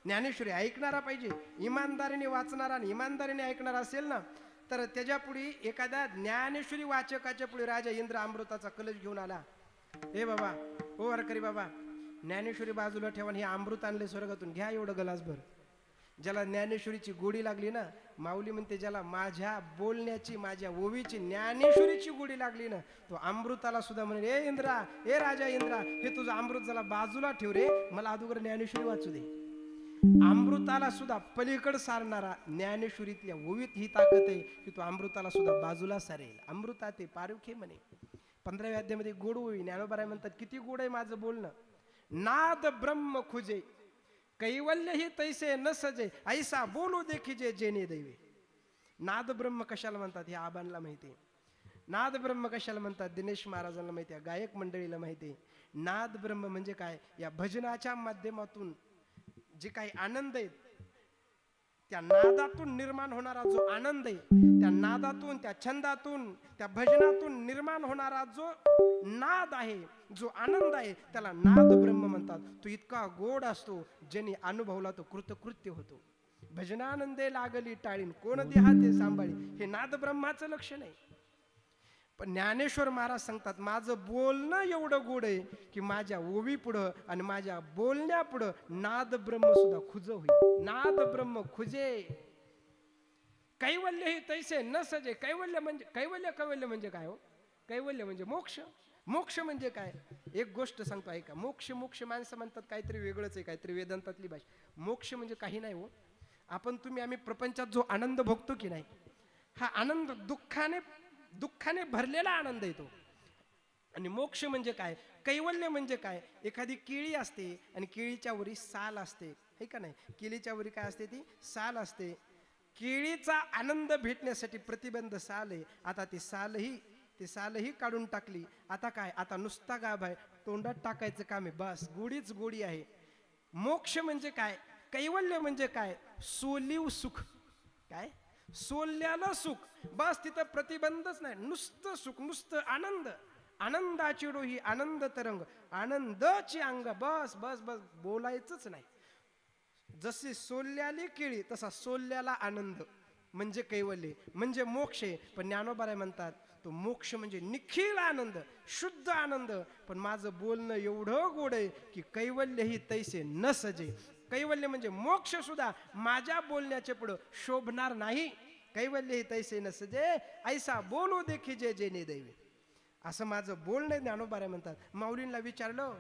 ज्ञानेश्वरी ऐकणारा पाहिजे. इमानदारीने वाचणारा आणि इमानदारीने ऐकणारा असेल ना, तर त्याच्या पुढे एखाद्या ज्ञानेश्वरी वाचकाच्या पुढे राजा इंद्र अमृताचा कलश घेऊन आला. हे बाबा, हो वारकरी बाबा, ज्ञानेश्वरी बाजूला ठेवा, हे अमृत आणले स्वर्गातून, घ्या एवढं गलासभर. ज्याला ज्ञानेश्वरीची गोडी लागली ना, माऊली म्हणते, ज्याला माझ्या बोलण्याची, माझ्या ओवीची, ज्ञानेश्वरीची गोडी लागली ना, तो अमृताला सुद्धा म्हणे, ए इंद्रा, ए राजा इंद्रा, हे तुझं अमृत जरा बाजूला ठेव रे, मला अगोदर ज्ञानेश्वरी वाचू दे. अमृताला सुद्धा पलीकड सारणारा ज्ञानेश्वरीतल्या ओवीत ही ताकद आहे की तो अमृताला सुद्धा बाजूला सारेल. अमृता ते पारुखे म्हणे. 15व्या अध्यायामध्ये गोड ओवी. ज्ञानोबा म्हणतात, किती गोड आहे माझं बोलणं. नाद ब्रह्म खुजे कैवल्य ही तैसे न सजे, ऐसा बोलू देखीजे जेने दैवे. नाद ब्रह्म कशाला म्हणतात हे आबांना माहिती. नाद ब्रह्म कशाला म्हणतात दिनेश महाराजांना माहिती आहे, गायक मंडळीला माहिती आहे. नाद ब्रह्म म्हणजे काय? या भजनाच्या माध्यमातून जे काही आनंद आहे, त्या नादातून निर्माण होणारा जो आनंद आहे, त्या नादातून, त्या छंदातून, त्या भजनातून निर्माण होणारा जो नाद आहे, जो आनंद आहे, त्याला नाद ब्रह्म म्हणतात. तो इतका गोड असतो, ज्याने अनुभवला तो कृतकृत्य होतो. भजनानंदे लागली टाळीन, कोण देहा ते सांभाळी, हे नाद ब्रह्माचं लक्षण आहे. पण ज्ञानेश्वर महाराज सांगतात, माझं बोलणं एवढं गोड आहे की माझ्या ओवी पुढं आणि माझ्या बोलण्या पुढं नाद ब्रह्म सुद्धा खुज होईल. नाद ब्रह्म खुजे कैवल्य हे तैसे न सजे. कैवल्य म्हणजे काय हो? कैवल्य म्हणजे मोक्ष. मोक्ष म्हणजे काय? एक गोष्ट सांगतो ऐका. मोक्ष माणसं म्हणतात काहीतरी वेगळंच आहे, काहीतरी वेदांतातली भाषा. मोक्ष म्हणजे काही नाही हो. आम्ही प्रपंचात जो आनंद भोगतो की नाही, हा आनंद दुःखाने भरलेला आनंद येतो. आणि मोक्ष म्हणजे काय? कैवल्य म्हणजे काय? एखादी केळी असते आणि केळीच्या वरी साल असते, हे का नाही? केळीच्या वरी काय असते? ती साल असते. केळीचा आनंद भेटण्यासाठी प्रतिबंध साल आहे. आता ती सालही काढून टाकली. आता काय? आता नुसता गाभ आहे, तोंडात टाकायचं काम आहे, बस गोडीच गोडी आहे. मोक्ष म्हणजे काय, कैवल्य म्हणजे काय, सोलीव सुख. काय सोल्याला सुख, बस तिथं प्रतिबंधच नाही, नुसतं सुख, नुसतं आनंद. आनंदाची डोही आनंद तरंग, आनंदाची अंग, बस बस बस, बोलायचंच नाही. जशी सोल्याली केळी तसा सोल्याला आनंद म्हणजे कैवल्य म्हणजे मोक्ष आहे. पण ज्ञानोबा म्हणतात तो मोक्ष म्हणजे निखिल आनंद, शुद्ध आनंद. पण माझं बोलणं एवढं गोड आहे की कैवल्य ही तैसे न सजे. कैवल्य म्हणजे मोक्ष सुद्धा माझ्या बोलण्याच्या पुढं शोभणार नाही. कैवल्य ही तैसे न सजे, ऐसा बोलू देखी जे जेने दैवे. असं माझं बोलणं ज्ञानोबा म्हणतात. माऊलींना विचारलं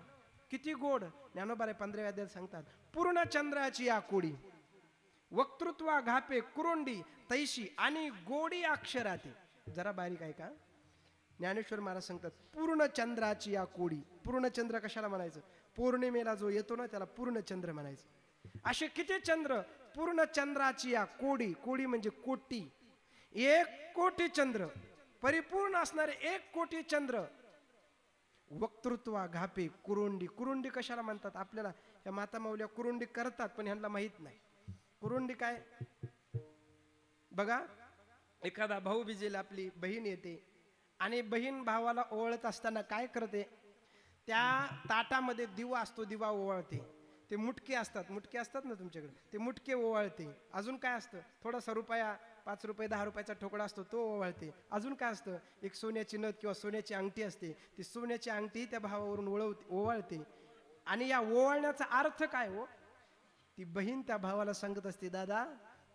किती गोड. ज्ञानोबा 15व्या अध्यायात सांगतात, पूर्ण चंद्राची या कोडी, वक्तृत्वा घापे कुरुंडी तैशी आणि गोडी अक्षराती. जरा बारीक आहे का, ज्ञानेश्वर महाराज सांगतात पूर्ण चंद्राची या कोडी. पूर्ण चंद्र कशाला म्हणायचं, पौर्णिमेला जो येतो ना त्याला पूर्ण चंद्र म्हणायचं. असे किती चंद्र, पूर्ण चंद्राची या कोडी, कोडी म्हणजे कोटी, 1 कोटी चंद्र, परिपूर्ण असणारे 1 कोटी चंद्र. वक्तृत्वा घापे कुरुंडी, कुरुंडी कशाला म्हणतात आपल्याला, या माता माऊल्या कुरुंडी करतात पण ह्यांना माहित नाही. कुरुंडी काय बघा, एखादा भाऊ बिजेला आपली बहीण येते आणि बहीण भावाला ओवाळत असताना काय करते, त्या ताटामध्ये दिवा असतो, दिवा ओवाळते. ते मुटके असतात, मुटके असतात ना तुमच्याकडे, ते मुटके ओवाळते. अजून काय असतं, थोडासा रुपया, 5 रुपये 10 रुपयाचा ठोकळा असतो तो ओवाळते. अजून काय असतं, एक सोन्याची नथ किंवा सोन्याची अंगठी असते, ती सोन्याची अंगठी त्या भावावरून ओवाळते. आणि या ओवाळण्याचा अर्थ काय हो, ती बहीण त्या भावाला सांगत असते, दादा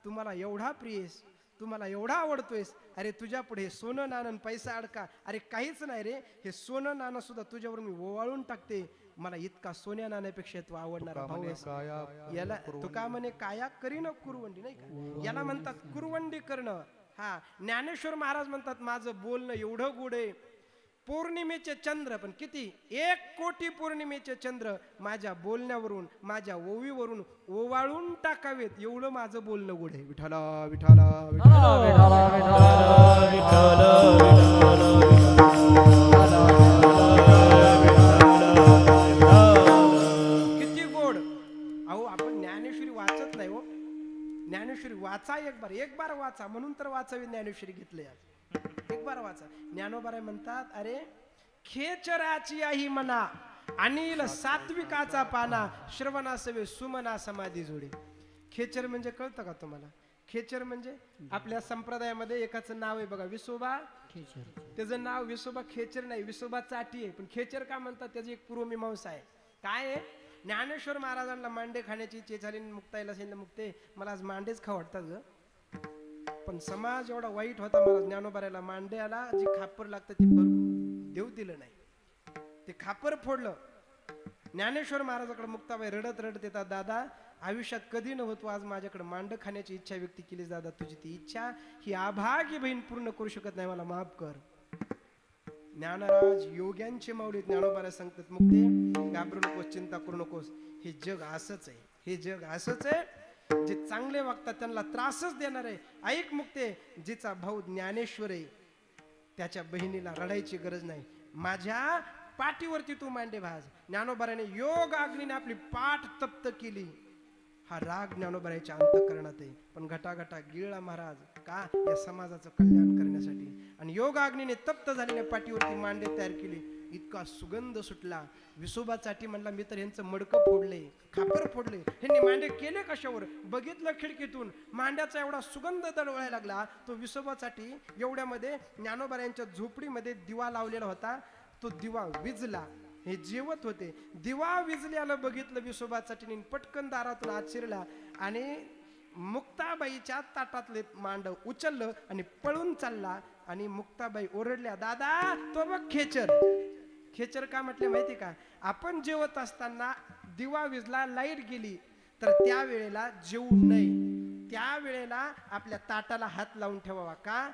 तुम्हाला एवढा प्रियस, तुम्हाला एवढा आवडतोयस, अरे तुझ्या पुढे सोनं नाणं पैसा अडका, अरे काहीच नाही रे, हे सोनं नाणं सुद्धा तुझ्यावर मी ओवाळून टाकते. मला इतका सोन्या नाण्यापेक्षा तू आवडणारा भाऊ आहेस. याला तुका म्हणे काया करीन कुरवंडी, नाही का, याला म्हणतात कुरवंडी करणं. हा, ज्ञानेश्वर महाराज म्हणतात माझं बोलणं एवढं गोड आहे. पौर्णिमेचे चंद्र पण किती, 1 कोटी पौर्णिमेचे चंद्र माझ्या बोलण्यावरून, माझ्या ओवीवरून ओवाळून टाकावेत, एवढं माझं बोलणं गोड आहे. विठाला विठाला विठाला किती गोड. अहो आपण ज्ञानेश्वरी वाचत नाही हो, ज्ञानेश्वरी वाचा, एक बार वाचा, म्हणून तर वाचावी ज्ञानेश्वरी घेतली आज. एक बार वाचा. ज्ञानोबा म्हणतात, अरे खेचराची आई मना, अनिल सात्विकाचा पाना, श्रवणासवे सुमना समाधी जोडे. खेचर म्हणजे कळतं का तुम्हाला, खेचर म्हणजे आपल्या संप्रदायामध्ये एकाचं नाव आहे बघा, विसोबा खेचर. त्याचं नाव विसोबा खेचर नाही, विसोबा चाटी आहे. पण खेचर का म्हणतात त्याची एक पूर्वमीमांसा आहे. काय आहे, ज्ञानेश्वर महाराजांना मांडे खाण्याची इच्छा झाली, मुक्ताईला सांगितलं, मुक्ते मला आज मांडेच खाऊ वाटतात ग. पण समाज एवढा वाईट होता, मला ज्ञानोबाऱ्याला मांड्याला जी खापर लागतं ते देऊ दिलं नाही, ते खापर फोडलं. ज्ञानेश्वर महाराजाकडे मुक्ताबाई रडत रडत येतात, दादा आयुष्यात कधी नव्हतो, आज माझ्याकडे मांड खाण्याची इच्छा व्यक्त केली, दादा तुझी ती इच्छा ही अभागी बहीण पूर्ण करू शकत नाही, मला माफ कर. ज्ञानराज योग्यांचे माऊली ज्ञानोबाऱ्या सांगतात, मुक्ते घाबरू नकोस, चिंता करू नकोस, हे जग असंच आहे, हे जग असंच आहे. जे चांगले वागतात त्यांना त्रासच देणार आहे. ऐक मुक्ते, जिचा भाऊ ज्ञानेश्वर आहे त्याच्या बहिणीला रडायची गरज नाही, माझ्या पाठीवरती तू मांडे भाज. ज्ञानोबाऱ्याने योग अग्नीने आपली पाठ तप्त केली, हा राग ज्ञानोबाऱ्याच्या अंतःकरणात आहे. पण घटाघटा गिळला महाराज का, या समाजाचं कल्याण करण्यासाठी. आणि योग अग्नीने तप्त झालेल्या पाठीवरती मांडे तयार केली, इतका सुगंध सुटला. विसोबासाठी म्हणला, मी तर यांचं मडकं फोडले, खापर फोडले, ह्यांनी मांडे केले कशावर, बघितलं खिडकीतून, मांड्याचा एवढा सुगंध दळवायला लागला. तो विसोबासाठी एवढ्यामध्ये ज्ञानोबाऱ्यांच्या झोपडीमध्ये दिवा लावलेला होता, तो दिवा विजला. हे जेवत होते, दिवा विजल्याला बघितलं विसोबासाठी, पटकन दारातून आत शिरला आणि मुक्ताबाईच्या ताटातले मांड उचललं आणि पळून चालला. आणि मुक्ताबाई ओरडल्या, दादा तो बघ खेचर. खेचर का म्हटले माहिती का, आपण जेवत असताना दिवा विजला, लाईट गेली तर त्या वेळेला जेवू नये, त्या वेळेला आपल्या ताटाला हात लावून ठेवावा. का,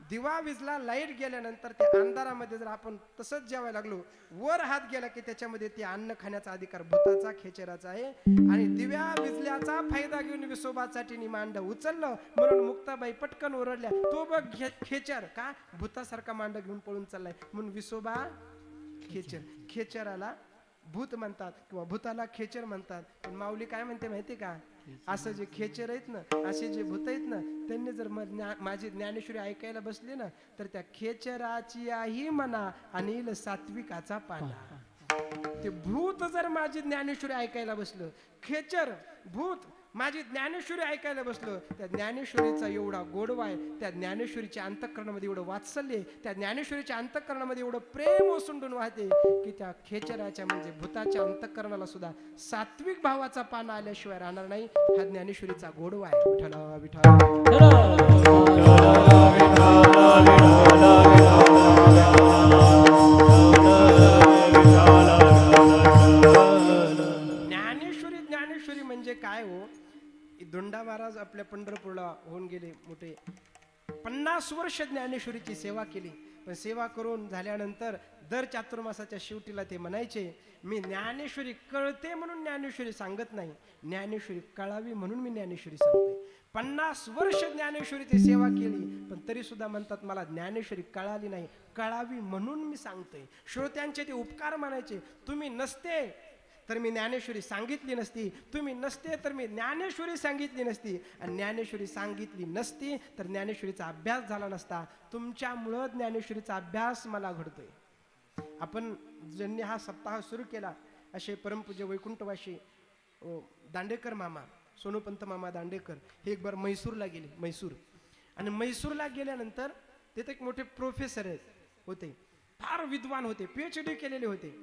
दिवा विजला, लाईट गेल्यानंतर त्या अंधारामध्ये जर आपण तसंच जेवायला लागलो, वर हात गेला की त्याच्यामध्ये ते अन्न खाण्याचा अधिकार भूताचा, खेचराचा आहे. आणि दिव्या विजल्याचा फायदा घेऊन विसोबासाठी मांड उचललं, म्हणून मुक्ताबाई पटकन ओरडल्या, तो बघ खेचर. का, भूतासारखा मांड घेऊन पळून चाललाय, म्हणून विसोबा खेचर. खेचराला भूत म्हणतात किंवा भूताला खेचर म्हणतात. पण माऊली काय म्हणते माहिती का, असं जे खेचर आहेत ना, असे जे भूत आहेत ना, त्यांनी जर माझी ज्ञानेश्वरी ऐकायला बसले ना, तर त्या खेचराची आई म्हणा आणि येईल सात्विकाचा पाना. ते भूत जर माझी ज्ञानेश्वरी ऐकायला बसलं, खेचर भूत माझी ज्ञानेश्वरी ऐकायला बसलं, त्या ज्ञानेश्वरीचा एवढा गोडवा आहे, त्या ज्ञानेश्वरीच्या अंतःकरणामध्ये एवढं वात्सल्य आहे, त्या ज्ञानेश्वरीच्या अंतःकरणामध्ये एवढं प्रेम ओसंडून वाहते की त्या खेचराच्या म्हणजे भूताच्या अंतःकरणाला सुद्धा सात्विक भावाचा पाना आल्याशिवाय राहणार नाही. हा ज्ञानेश्वरीचा गोडवा आहे. विठ्ठल विठ्ठल ज्ञानेश्वरी म्हणजे काय हो. दोंडा महाराज आपल्या पंढरपूरला होऊन गेले मोठे, 50 वर्ष ज्ञानेश्वरीची सेवा केली. पण सेवा करून झाल्यानंतर दर चातुर्मासाच्या शेवटीला ते म्हणायचे, मी ज्ञानेश्वरी कळते म्हणून ज्ञानेश्वरी सांगत नाही, ज्ञानेश्वरी कळावी म्हणून मी ज्ञानेश्वरी सांगते. 50 वर्ष ज्ञानेश्वरीची सेवा केली, पण तरी सुद्धा म्हणतात मला ज्ञानेश्वरी कळाली नाही, कळावी म्हणून मी सांगतोय. श्रोत्यांचे ते उपकार मानायचे, तुम्ही नसते तर मी ज्ञानेश्वरी सांगितली नसती, तुम्ही नसते तर मी ज्ञानेश्वरी सांगितली नसती, आणि ज्ञानेश्वरी सांगितली नसती तर ज्ञानेश्वरीचा अभ्यास झाला नसता. तुमच्यामुळं ज्ञानेश्वरीचा अभ्यास मला घडतोय. आपण ज्यांनी हा सप्ताह सुरू केला असे परमपूज्य वैकुंठवासी दांडेकर मामा, सोनूपंत मामा दांडेकर, हे एक बार म्हैसूरला गेले. आणि म्हैसूरला गेल्यानंतर तिथे एक मोठे प्रोफेसर होते, फार विद्वान होते, PhD केलेले होते.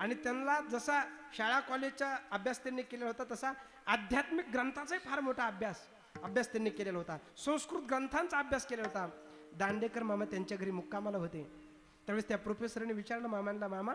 आणि त्यांना जसा शाळा कॉलेजचा अभ्यास त्यांनी केलेला होता, तसा आध्यात्मिक ग्रंथाचाही फार मोठा अभ्यास त्यांनी केलेला होता. संस्कृत ग्रंथांचा अभ्यास केलेला होता. दांडेकर मामा त्यांच्या घरी मुक्कामाला होते. त्यावेळेस त्या प्रोफेसरने विचारलं मामांना, मामा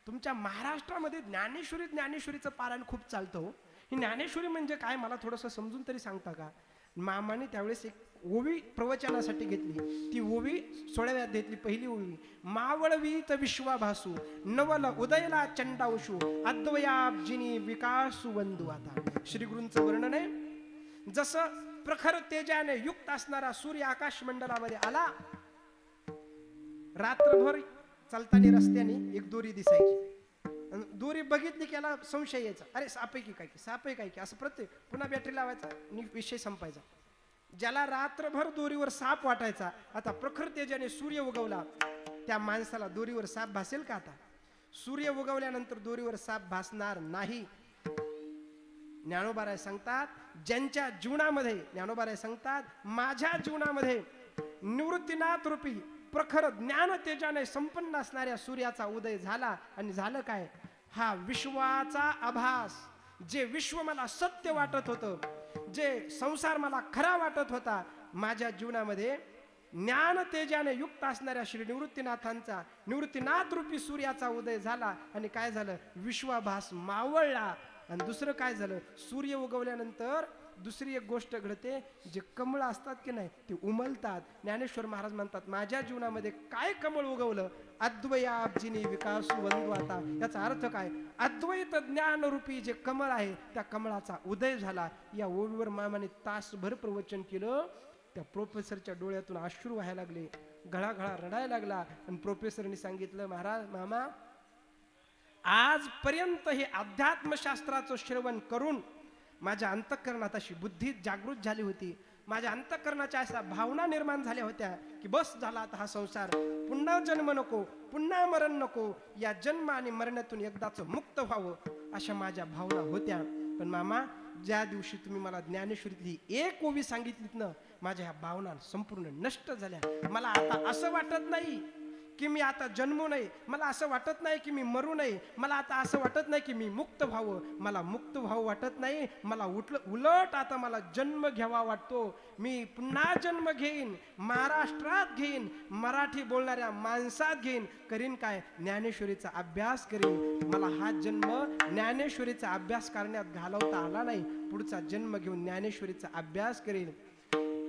तुमच्या महाराष्ट्रामध्ये ज्ञानेश्वरीचं पारायण खूप चालतं हो, ही ज्ञानेश्वरी म्हणजे काय, मला थोडंसं समजून तरी सांगता का. मामाने त्यावेळेस एक ओवी प्रवचनासाठी घेतली. ती ओवी 16व्या अध्यायातली पहिली ओवी, मावळवीत विश्वाभासू नवल उदयला चंडावशू अद्वयाब्जिनी विकासू वंदू. आता श्री गुरूंचं वर्णन आहे, जसं प्रखर तेजाने युक्त असणारा सूर्य आकाश मंडलामध्ये आला, रात्रभर चालताना रस्त्याने एक दोरी दिसायची, दोरी बघितली की याला संशय यायचा, अरे सापैकी काय की असं प्रत्येक पुन्हा बॅटरी लावायचा आणि विषय संपायचा. ज्याला रात्रभर दोरीवर साप वाटायचा, आता प्रखर तेजाने सूर्य उगवला, त्या माणसाला दोरीवर साप भासेल का. आता सूर्य उगवल्यानंतर दोरीवर साप भासणार नाही. ज्ञानोबाराय सांगतात, ज्यांच्या जीवनामध्ये, ज्ञानोबाराय सांगतात, माझ्या जीवनामध्ये निवृत्तीनाथ रूपी प्रखर ज्ञान तेजाने संपन्न असणाऱ्या सूर्याचा उदय झाला. आणि झालं काय, हा विश्वाचा आभास, जे विश्व मला सत्य वाटत होतं, जे संसार मला खरा वाटत होता, माझ्या जीवनामध्ये ज्ञान तेजाने युक्त असणाऱ्या श्री निवृत्तीनाथांचा, निवृत्तीनाथ रूपी सूर्याचा उदय झाला. आणि काय झालं, विश्वाभास मावळला. आणि दुसरं काय झालं, सूर्य उगवल्यानंतर दुसरी एक गोष्ट घडते, जे कमळ असतात की नाही ते उमलतात. ज्ञानेश्वर महाराज म्हणतात, माझ्या जीवनामध्ये काय कमळ उगवलं, अद्वयाब्जिनी विकासू वंदू. आता याचा अर्थ काय, अद्वैत ज्ञान रूपी जे कमळ आहे त्या कमळाचा उदय झाला. या ओवीवर मामाने तासभर प्रवचन केलं. त्या प्रोफेसरच्या डोळ्यातून अश्रू व्हायला लागले, घळाघळा रडायला लागला. आणि प्रोफेसरने सांगितलं, महाराज मामा आजपर्यंत हे अध्यात्मशास्त्राचं श्रवण करून माझ्या अंतःकरणात अशी बुद्धी जागृत झाली होती, माझ्या अंतःकरणाच्या अशा भावना निर्माण झाल्या होत्या की बस झाला आता हा संसार, पुन्हा जन्म नको, पुन्हा मरण नको, या जन्म आणि मरणातून एकदाच मुक्त व्हावं, अशा माझ्या भावना होत्या. पण मामा ज्या दिवशी तुम्ही मला ज्ञानेश्वरीतली एक ओवी सांगितलीत ना, माझ्या ह्या भावना संपूर्ण नष्ट झाल्या. मला आता असं वाटत नाही की मी आता जन्मू नये, मला असं वाटत नाही की मी मरू नये, मला आता असं वाटत नाही की मी मुक्त व्हावं, मला मुक्त व्हावं वाटत नाही, मला उलट आता मला जन्म घ्यावा वाटतो. मी पुन्हा जन्म घेईन, महाराष्ट्रात घेईन, मराठी बोलणाऱ्या माणसात घेईन, करीन काय, ज्ञानेश्वरीचा अभ्यास करीन. मला हा जन्म ज्ञानेश्वरीचा अभ्यास करण्यात घालवता आला नाही, पुढचा जन्म घेऊन ज्ञानेश्वरीचा अभ्यास करीन.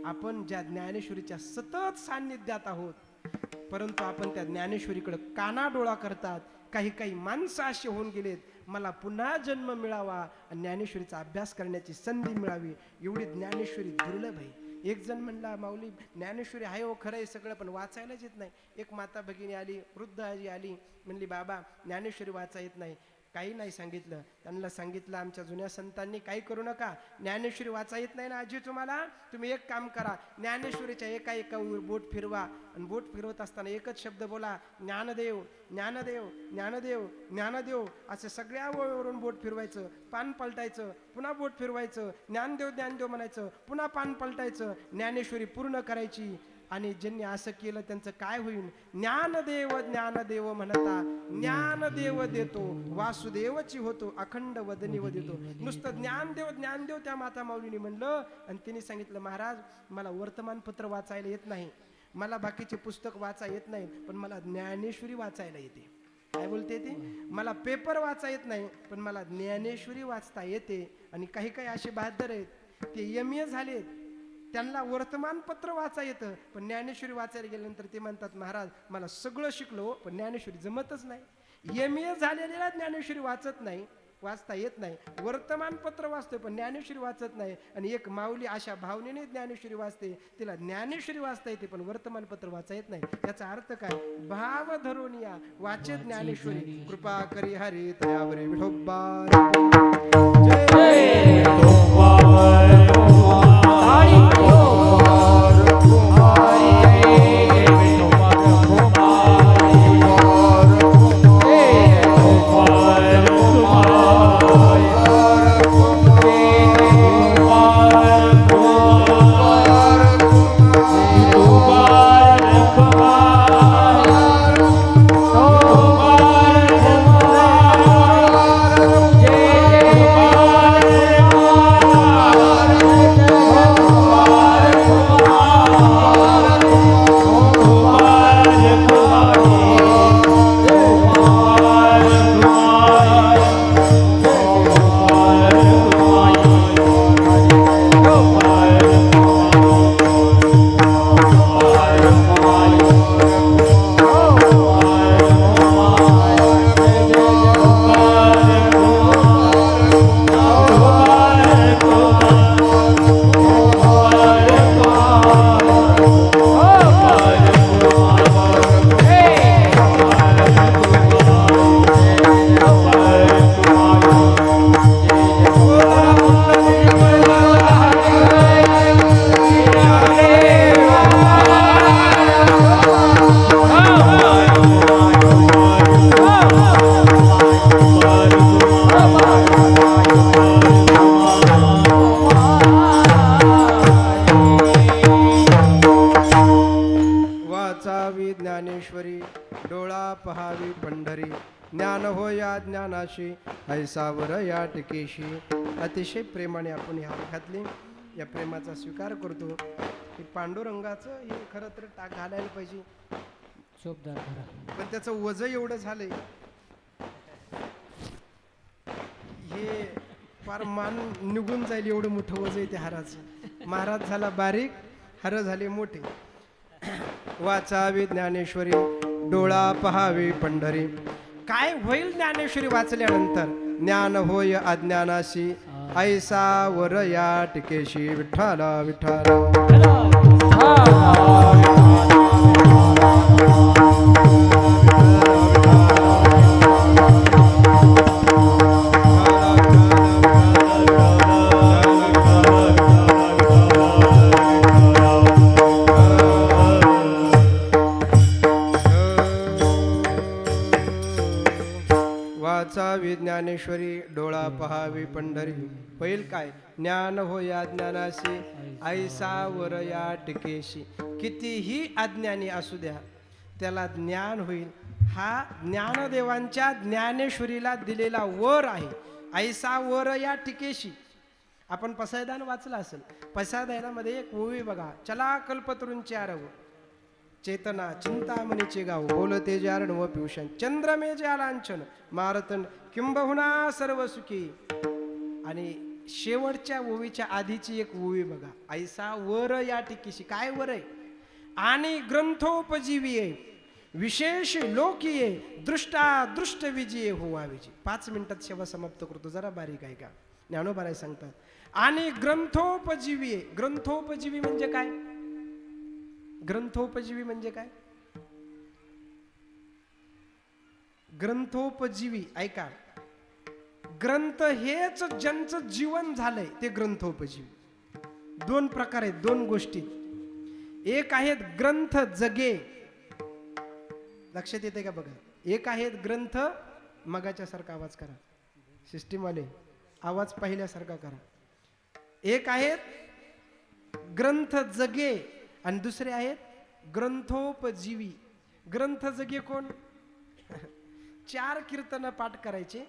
आपण ज्या ज्ञानेश्वरीच्या सतत सान्निध्यात आहोत, परंतु आपण त्या ज्ञानेश्वरीकडे कानाडोळा करतात. काही माणसं असे होऊन गेलेत, मला पुन्हा जन्म मिळावा आणि ज्ञानेश्वरीचा अभ्यास करण्याची संधी मिळावी, एवढी ज्ञानेश्वरी दुर्लभ आहे. एक जण म्हणला माऊली ज्ञानेश्वरी आहे हो खरं आहे सगळं पण वाचायलाच येत नाही. एक माता भगिनी आली, वृद्ध आजी आली, म्हणली बाबा ज्ञानेश्वरी वाचा येत नाही. काही नाही सांगितलं. त्यांना सांगितलं आमच्या जुन्या संतांनी काही करू नका, ज्ञानेश्वरी वाचा येत नाही ना आजी तुम्हाला, तुम्ही एक काम करा, ज्ञानेश्वरीच्या एका बोट फिरवा आणि बोट फिरवत असताना एकच शब्द बोला, ज्ञानदेव ज्ञानदेव ज्ञानदेव ज्ञानदेव. असे सगळ्या ओळीवरून बोट फिरवायचं, पान पलटायचं, पुन्हा बोट फिरवायचं, ज्ञानदेव ज्ञानदेव म्हणायचं, पुन्हा पान पलटायचं, ज्ञानेश्वरी पूर्ण करायची. आणि ज्यांनी असं केलं त्यांचं काय होईल, ज्ञानदेव ज्ञानदेव म्हणता ज्ञानदेव देतो, वासुदेवची होतो अखंड वदनी देतो. नुसतं ज्ञानदेव ज्ञानदेव त्या माता माऊलीने म्हणलं आणि तिने सांगितलं महाराज मला वर्तमानपत्र वाचायला येत नाही, मला बाकीचे पुस्तक वाचा येत नाही, पण मला ज्ञानेश्वरी वाचायला येते. काय बोलते ती, मला पेपर वाचा येत नाही पण मला ज्ञानेश्वरी वाचता येते. आणि काही काही असे बहादर आहेत ते MA झालेत, त्यांना वर्तमानपत्र वाचा येतं पण ज्ञानेश्वरी वाचायला गेल्यानंतर ते म्हणतात महाराज मला सगळं शिकलो पण ज्ञानेश्वरी जमतच नाही. MA झालेल्या ज्ञानेश्वरी वाचत नाही, वाचता येत नाही, वर्तमानपत्र वाचतोय पण ज्ञानेश्वरी वाचत नाही. आणि एक माऊली अशा भावनेने ज्ञानेश्वरी वाचते, तिला ज्ञानेश्वरी वाचता येते पण वर्तमानपत्र वाचा येत नाही. याचा अर्थ काय, भाव धरून या वाचे ज्ञानेश्वरी, कृपा करी हरी तयावरी विठोबा. जय ज्ञानेश्वरी, डोळा पहावी पंढरी, ज्ञान हो या ज्ञानाशी, ऐसावर या टिकेशी. अतिशय प्रेमाने आपण ह्या घातली, या प्रेमाचा स्वीकार करतो. हे पांडुरंगाचं हे खरं तर टाक घालायला पाहिजे, पण त्याचं वजन एवढं झालंय हे फार मान निघून जाईल एवढं मोठं वजन आहे त्या हाराचं. महाराज झाला बारीक, हार झाले मोठे. वाचावी ज्ञानेश्वरी, डोळा पहावी पंढरी. काय होईल ज्ञानेश्वरी वाचल्यानंतर, ज्ञान होय अज्ञानाशी, ऐसा वर या टिकेशी. विठ्ठला विठ्ठला. वाचावी ज्ञानेश्वरी, डोळा पहावी पंढरी. होईल काय, ज्ञान हो या ज्ञानाशी, ऐसा वर या टिकेशी. कितीही अज्ञानी असू द्या त्याला ज्ञान होईल. हा ज्ञानदेवांच्या ज्ञानेश्वरीला दिलेला वर आहे. ऐसा वर या टिकेशी. आपण पसायदान वाचला असेल, पसायदानामध्ये एक ओवी बघा, चला कल्पतरूंचे आरव, चेतना चिंतामणीचे गाव, बोलते जारण व पियुषण, चंद्रमे लांछन, मारतंड किंबहुना सर्व सुखी. आणि शेवटच्या ओवीच्या आधीची एक ओवी बघा, ऐसा वर या टिकेशी. काय वर आहे, आणि ग्रंथोपजीवीये, विशेष लोकीये, दृष्टा दृष्ट विजये होवा विजय. 5 मिनिटात सेवा समाप्त करतो, जरा बारीक आहे का. ज्ञानोबा सांगतात. आणि ग्रंथोपजीवी आहे. ग्रंथोपजीवी म्हणजे काय? ग्रंथोपजीवी म्हणजे काय? ग्रंथोपजीवी ऐका, ग्रंथ हेच ज्यांचं जीवन झालंय ते ग्रंथोपजीवी. दोन प्रकार आहेत, दोन गोष्टी. एक आहेत ग्रंथ जगे, लक्षात येते का बघा. एक आहेत ग्रंथ, मगाच्या सारखा आवाज करा सिस्टीम वाले, आवाज पाहिल्यासारखा करा. एक आहेत ग्रंथ जगे आणि दुसरे आहेत ग्रंथोपजीवी. ग्रंथ जगे कोण? 4 कीर्तन पाठ करायचे,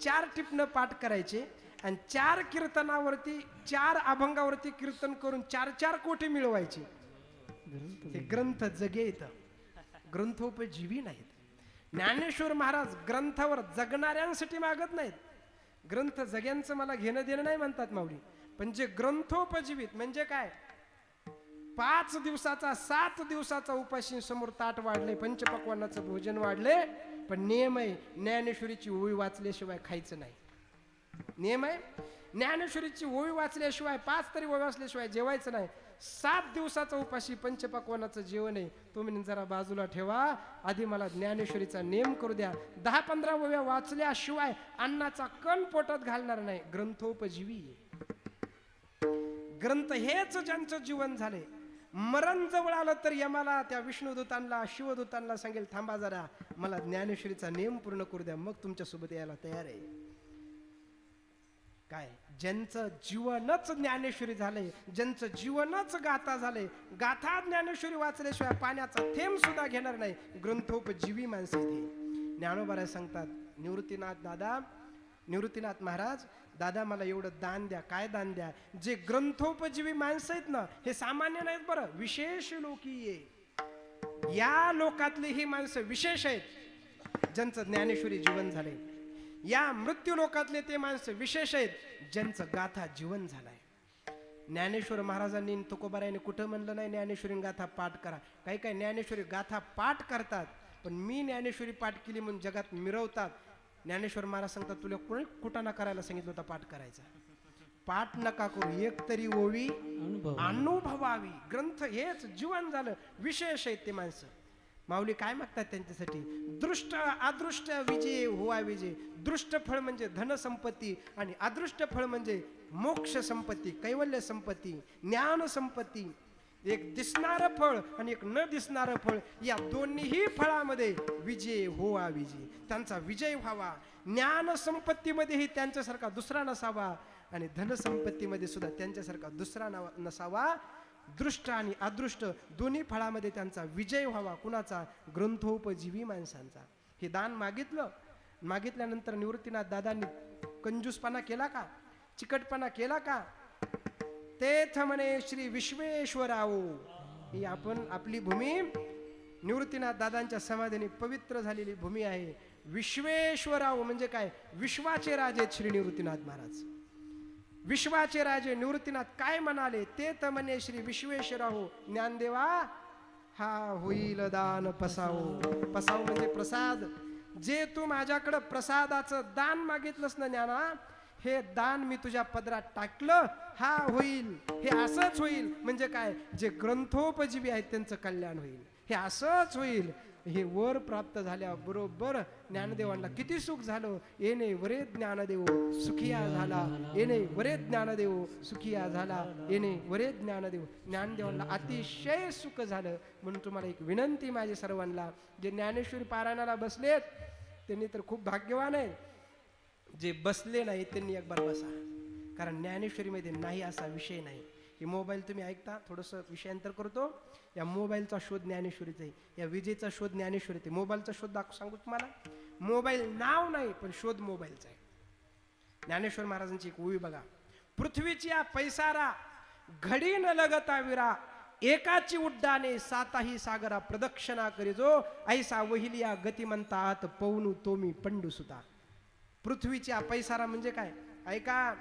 4 टिपणं पाठ करायचे आणि 4 कीर्तनावरती 4 अभंगावरती कीर्तन करून 4 कोटी मिळवायचे. हे ग्रंथ जगे येतं, ग्रंथोपजीवी नाहीत. ज्ञानेश्वर महाराज ग्रंथावर जगणाऱ्यांसाठी मागत नाहीत. ग्रंथ जग्यांचं मला घेणं देणं नाही म्हणतात माऊली. पण जे ग्रंथोपजीवित म्हणजे काय? 5 दिवसाचा 7 दिवसाचा उपाशी समोर ताट वाढले, पंचपक्वान्नाचं भोजन वाढले, पण नियम आहे ज्ञानेश्वरीची ओवी वाचल्याशिवाय खायचं नाही. नियम आहे ज्ञानेश्वरीची ओवी वाचल्याशिवाय, 5 तरी ओवी वाचल्याशिवाय जेवायचं नाही. 7 दिवसाचा उपाशी पंचपक्वान्नाचं जेवण आहे, तुम्ही जरा बाजूला ठेवा. आधी मला ज्ञानेश्वरीचा नेम करू द्या. 10-15 ओव्या वाचल्याशिवाय अन्नाचा कण पोटात घालणार नाही. ग्रंथोपजीवी. ग्रंथ हेच ज्यांचं जीवन झाले. मरण जवळ आलं तर यमाला, त्या विष्णुदूतांना, शिवदूतांना सांगेल थांबा जरा, मला ज्ञानेश्वरीचा नेम पूर्ण करू द्या, मग तुमच्या सोबत यायला तयार आहे. काय? ज्यांचं जीवनच ज्ञानेश्वरी झालंय, ज्यांचं जीवनच गाथा झालंय, गाथा ज्ञानेश्वरी वाचल्याशिवाय पाण्याचा थेंब सुद्धा घेणार नाही, ग्रंथोपजीवी माणसं इथे. ज्ञानोबा सांगतात, निवृत्तीनाथ महाराज, दादा मला एवढं दान द्या. काय दान द्या? जे ग्रंथोपजीवी माणसं आहेत ना, हे सामान्य नाहीत बरं, विशेष लोकीय. या लोकातली ही माणसं विशेष आहेत ज्यांचं ज्ञानेश्वरी जीवन झालंय. या मृत्यू लोकातले ते माणसं विशेष आहेत ज्यांचं गाथा जीवन झालंय. ज्ञानेश्वर महाराजांनी, तुकोबारायांनी कुठं म्हणलं नाही ज्ञानेश्वरी गाथा पाठ करा. काही काही ज्ञानेश्वरी गाथा पाठ करतात, पण मी ज्ञानेश्वरी पाठ केली म्हणून जगात मिरवतात. ज्ञानेश्वर महाराज सांगतात, तुला कोणी कुटाणा करायला सांगितलं होता पाठ करायचा? पाठ नका करू, एक तरी ओवी अनुभवावी. ग्रंथ हेच जीवन झालं, विशेष आहेत ते माणसं. माऊली काय मागतात त्यांच्यासाठी? दृष्ट अदृष्ट विजय हुवा विजय. दृष्ट फळ म्हणजे धनसंपत्ती आणि अदृष्ट फळ म्हणजे मोक्ष संपत्ती, कैवल्य संपत्ती, ज्ञान संपत्ती. एक दिसणारं फळ आणि एक न दिसणारं फळ, या दोन्हीही फळामध्ये विजय होवा विजय, त्यांचा विजय व्हावा. ज्ञान संपत्तीमध्येही त्यांच्यासारखा दुसरा नसावा आणि धनसंपत्तीमध्ये सुद्धा त्यांच्यासारखा दुसरा नसावा. दृष्ट आणि अदृष्ट दोन्ही फळामध्ये त्यांचा विजय व्हावा. कुणाचा? ग्रंथोपजीवी माणसांचा. हे दान मागितलं. मागितल्यानंतर निवृत्तीनाथ दादांनी कंजूसपणा केला का? चिकटपणा केला का? तेथ म्हणे श्री विश्वेश्वराओ. ही आपण आपली भूमी निवृत्तीनाथ दादांच्या समाधीने पवित्र झालेली भूमी आहे. विश्वेश्वराओ म्हणजे काय? विश्वाचे राजे श्री निवृत्तीनाथ महाराज. विश्वाचे राजे निवृत्तीनाथ काय म्हणाले? ते तर म्हणे श्री विश्वेश्वराहो, ज्ञानदेवा हा होईल दान पसाव. पसाव म्हणजे प्रसाद. जे तू माझ्याकडं प्रसादाचं दान मागितलंस ना ज्ञाना, हे दान मी तुझ्या पदरात टाकलं, हा होईल. हे असंच होईल म्हणजे काय? जे ग्रंथोपजीवी आहेत त्यांचं कल्याण होईल. हे असंच होईल. हे वर प्राप्त झाल्या बरोबर ज्ञानदेवांना किती सुख झालं. येणे वरे ज्ञानदेव सुखिया झाला, येणे वरे ज्ञानदेव सुखिया झाला, येणे वरे ज्ञानदेव. ज्ञानदेवांना अतिशय सुख झालं. म्हणून तुम्हाला एक विनंती माझे सर्वांना, जे ज्ञानेश्वरी पारायणाला बसलेत त्यांनी तर खूप भाग्यवान आहे. जे बसले नाही त्यांनी एक बार बसा, कारण ज्ञानेश्वरीमध्ये नाही असा विषय नाही. हे मोबाईल तुम्ही ऐकता, थोडंसं विषयांतर करतो. या मोबाईलचा शोध ज्ञानेश्वरीचा आहे, या विजेचा शोध ज्ञानेश्वरीचा आहे. मोबाईलचा शोध सांगू तुम्हाला. मोबाईल नाव नाही पण शोध मोबाईलचा आहे. ज्ञानेश्वर महाराजांची एक ओवी बघा. पृथ्वीची या पैसारा घडी न लगता विरा, एकाची उड्डाणे साताही सागरा प्रदक्षिणा करीजो, ऐसा वहिलिया गतिमंतात पवनु तोमी पंडू सुता. पृथ्वीच्या पैसारा म्हणजे काय? ऐका,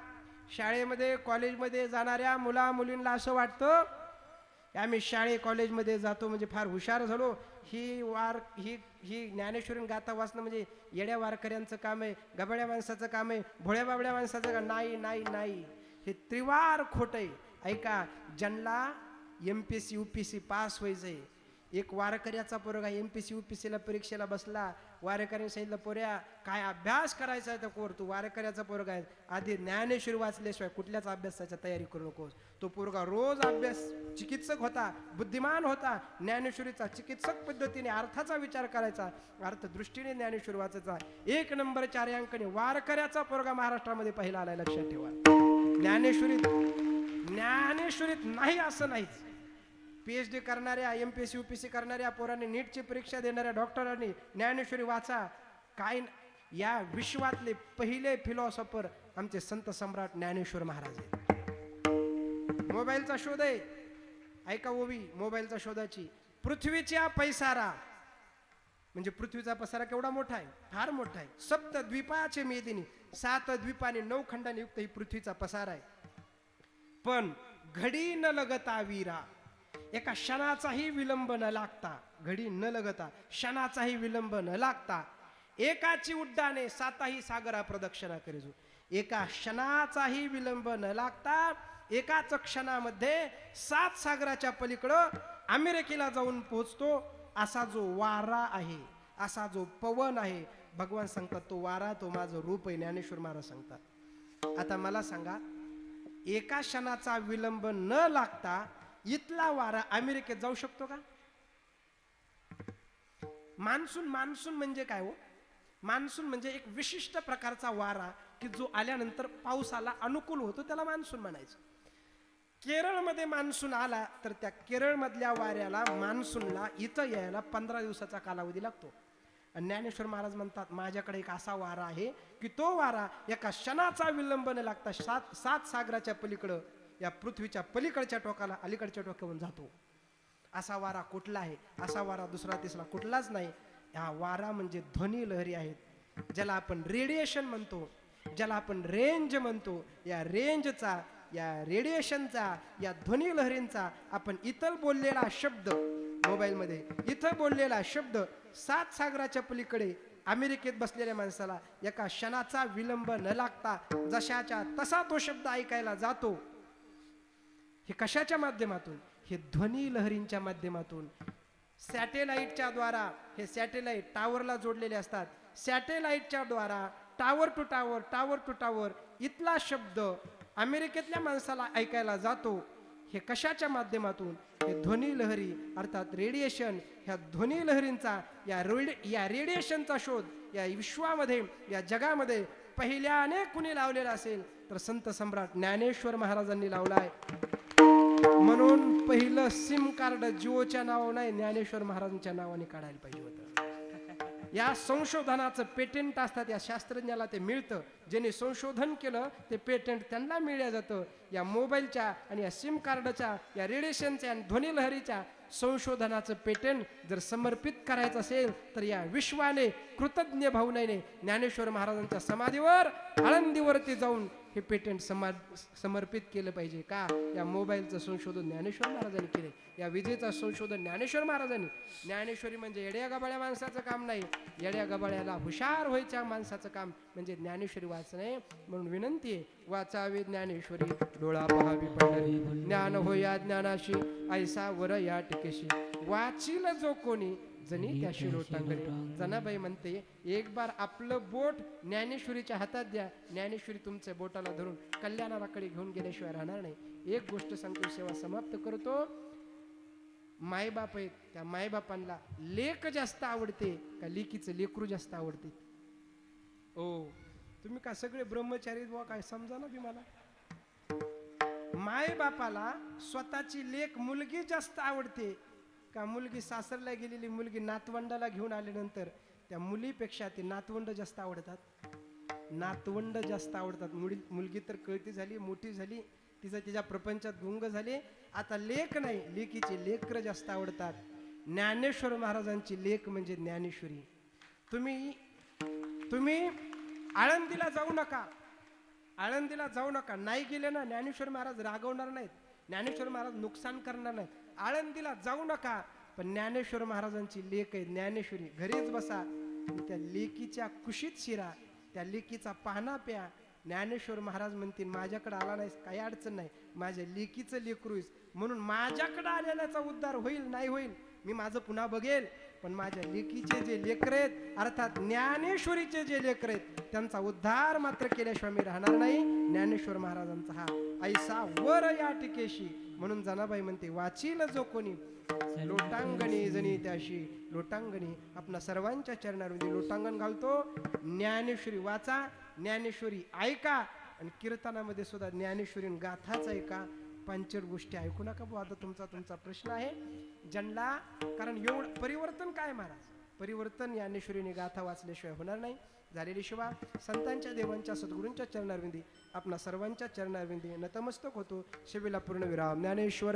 शाळेमध्ये कॉलेजमध्ये जाणाऱ्या मुला मुलींना असं वाटतं आम्ही शाळे कॉलेजमध्ये जातो म्हणजे फार हुशार झालो, ही ज्ञानेश्वरी गाथा वाचणं म्हणजे येड्या वारकऱ्यांचं काम आहे, गबाड्या माणसाचं काम आहे, भोळ्या बाबड्या माणसाचं काम नाही नाही नाही. हे त्रिवार खोट आहे. ऐका, ज्यांना MPSC UPSC पास व्हायचंय, एक वारकऱ्याचा पोरगा MPSC UPSC ला परीक्षेला बसला. वारकऱ्याने सांगितलं, पोऱ्या काय अभ्यास करायचा आहे तर कोर, तू वारकऱ्याचा पोरगा आहे, आधी ज्ञानेश्वरी वाचल्याशिवाय कुठल्याच अभ्यासाची तयारी करू नकोस. तो पोरगा रोज अभ्यास, चिकित्सक होता, बुद्धिमान होता, ज्ञानेश्वरीचा चिकित्सक पद्धतीने अर्थाचा विचार करायचा, अर्थदृष्टीने ज्ञानेश्वरी वाचायचा. 1 नंबर 4 अंकाने वारकऱ्याचा पोरगा महाराष्ट्रामध्ये पहिला आलाय, लक्षात ठेवा. ज्ञानेश्वरीत नाही असं नाहीच. PhD करणाऱ्या, MPSC UPSC करणाऱ्या पोरांनी, नीटची परीक्षा देणाऱ्या डॉक्टरांनी ज्ञानेश्वरी वाचा. काय या विश्वातले पहिले फिलॉसॉफर आमचे संत सम्राट ज्ञानेश्वर महाराज आहेत. मोबाईलचा शोध आहे, ऐका ओवी, मोबाईलचा शोधाची. पृथ्वीच्या पैसारा म्हणजे पृथ्वीचा पसारा केवढा मोठा आहे, फार मोठा आहे. 7 द्वीपाचे मेदिनी, 7 द्वीपाने 9 खंडाने युक्त ही पृथ्वीचा पसारा आहे. पण घडी न लगता वीरा, एका क्षणाचाही विलंब न लागता, घडी न लगता क्षणाचाही विलंब न लागता, एकाची उड्डाणे 7ही सागरा प्रदक्षिणा करीजो. एका क्षणाचाही विलंब न लागता एकाच क्षणामध्ये 7 सागराच्या पलीकडं अमेरिकेला जाऊन पोहोचतो. असा जो वारा आहे, असा जो पवन आहे, भगवान सांगतात तो वारा तो माझं रूप आहे, ज्ञानेश्वर महाराज सांगतात. आता मला सांगा, एका क्षणाचा विलंब न लागता इथला वारा अमेरिकेत जाऊ शकतो का? मान्सून म्हणजे काय हो? मान्सून म्हणजे एक विशिष्ट प्रकारचा वारा की जो आल्यानंतर पावसाला अनुकूल होतो, त्याला मान्सून म्हणायचं. केरळमध्ये मान्सून आला तर त्या केरळमधल्या वाऱ्याला, मान्सूनला इथं यायला 15 दिवसाचा कालावधी लागतो. आणि ज्ञानेश्वर महाराज म्हणतात, माझ्याकडे एक असा वारा आहे की तो वारा एका क्षणाचा विलंब न लागता 7 सागराच्या पलीकडं, या पृथ्वीच्या पलीकडच्या टोकाला अलीकडच्या टोकावरून जातो. असा वारा कुठला आहे? असा वारा दुसरा तिसरा कुठलाच नाही. हा वारा म्हणजे ध्वनी लहरी आहेत, ज्याला आपण रेडिएशन म्हणतो, ज्याला आपण रेंज म्हणतो. या रेंजचा, या रेडिएशनचा, या ध्वनी लहरींचा आपण इतर बोललेला शब्द, मोबाईलमध्ये इथं बोललेला शब्द 7 सागराच्या पलीकडे अमेरिकेत बसलेल्या माणसाला एका क्षणाचा विलंब न लागता जशाच्या तसा तो शब्द ऐकायला जातो. हे कशाच्या माध्यमातून? हे ध्वनी लहरींच्या माध्यमातून. सॅटेलाइटच्या द्वारा, हे सॅटेलाइट टावरला जोडलेले असतात, सॅटेलाइटच्या द्वारा tower to tower, tower to tower इथला शब्द अमेरिकेतल्या माणसाला ऐकायला जातो. हे कशाच्या माध्यमातून? हे ध्वनी लहरी अर्थात रेडिएशन. ह्या ध्वनी लहरींचा, या रेडिएशनचा शोध या विश्वामध्ये, या जगामध्ये पहिल्याने कुणी लावलेला असेल तर संत सम्राट ज्ञानेश्वर महाराजांनी लावलाय. म्हणून पहिलं सिम कार्ड जिओच्या नावावर नाही, ज्ञानेश्वर महाराजांच्या नावाने काढायला पाहिजे होतं. या संशोधनाचं पेटेंट असतात, या शास्त्रज्ञाला ते मिळतं. ज्याने संशोधन केलं ते पेटेंट त्यांना मिळलं जातं. या मोबाईलच्या आणि या सिम कार्डच्या, या रेडिएशनच्या आणि ध्वनी लहरीच्या संशोधनाचं पेटेंट जर समर्पित करायचं असेल तर या विश्वाने कृतज्ञ भावनेने ज्ञानेश्वर महाराजांच्या समाधीवर, आळंदीवरती जाऊन हे पेटेंट समर्पित केलं पाहिजे. का? या मोबाईलचं संशोधन ज्ञानेश्वर महाराजांनी केले, या विजेचं संशोधन ज्ञानेश्वर महाराजांनी. ज्ञानेश्वरी म्हणजे येड्या गबाळ्या माणसाचं काम नाही, येड्या गबाळ्याला हुशार व्हायच्या माणसाचं काम म्हणजे ज्ञानेश्वरी वाचणे. म्हणून विनंती आहे, वाचावे ज्ञानेश्वरी, डोळा पहावी पंढरी, ज्ञान होया ज्ञानाशी, ऐसा वर या टिकेशी, वाचील जो कोणी जनी त्याशी लोटांगणे. जनाबाई म्हणते, एक बार आपलं बोट ज्ञानेश्वरीच्या हातात द्या, ज्ञानेश्वरी तुमच्या बोटाला धरून कल्याणाकडे घेऊन गेल्याशिवाय राहणार नाही. एक गोष्ट सांगतो, सेवा समाप्त करतो. मायबाप आहेत, त्या मायबापांना लेक जास्त आवडते का लेकीचं लेकरू जास्त आवडते? ओ तुम्ही का सगळे ब्रह्मचारी बुवा, काय समजा ना बी मला. मायबापाला स्वतःची लेक मुलगी जास्त आवडते का मुलगी सासरला गेलेली मुलगी नातवंडाला घेऊन आल्यानंतर त्या मुलीपेक्षा ते नातवंड जास्त आवडतात? नातवंड जास्त आवडतात. मुलगी तर कळती झाली, मोठी झाली, तिच्या प्रपंचात गुंग झाली. आता लेक नाही, लेकीची लेकर जास्त आवडतात. ज्ञानेश्वर महाराजांची लेक म्हणजे ज्ञानेश्वरी. तुम्ही आळंदीला जाऊ नका, आळंदीला जाऊ नका. नाही गेले ना, ज्ञानेश्वर महाराज रागवणार नाहीत, ज्ञानेश्वर महाराज नुकसान करणार नाहीत. आळंदीला जाऊ नका, पण ज्ञानेश्वर महाराजांची लेक आहे ज्ञानेश्वरी, घरीच बसा त्या लेकीच्या कुशीत शिरा, त्या लेकीचा पाहणा प्या. ज्ञानेश्वर महाराज म्हणतील माझ्याकडे आला नाहीस काही अडचण नाही, माझ्या लेकीचं लेकरूस म्हणून माझ्याकडे आलेल्याचा उद्धार होईल नाही होईल मी माझं पुन्हा बघेल, पण माझ्या लेकीचे जे लेकर आहेत अर्थात ज्ञानेश्वरीचे जे लेकर आहेत त्यांचा उद्धार मात्र केल्याशिवाय मी राहणार नाही. ज्ञानेश्वर महाराजांचा हा ऐसा वर या टिकेशी, म्हणून जनाबाई म्हणते वाचील जो कोणी लोटांगणी जणी त्याशी. लोटांगणी आपल्या सर्वांच्या चरणामध्ये लोटांगण घालतो. ज्ञानेश्वरी वाचा, ज्ञानेश्वरी ऐका, आणि कीर्तनामध्ये सुद्धा ज्ञानेश्वरी गाथाच ऐका. पंचर गोष्टी ऐकू नका बुवा. आता तुमचा प्रश्न आहे ज्यांना, कारण एवढं परिवर्तन काय महाराज, परिवर्तन ज्ञानेश्वरीने गाथा वाचल्याशिवाय होणार नाही. झालेली शिवा संतांच्या देवांच्या सद्गुरूंच्या चरणारविंदी आपणा सर्वांच्या चरणारविंदी नतमस्तक होतो. शिवेला पूर्ण विराम. ज्ञानेश्वर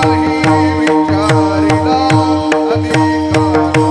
नाही विचारिला अधिकार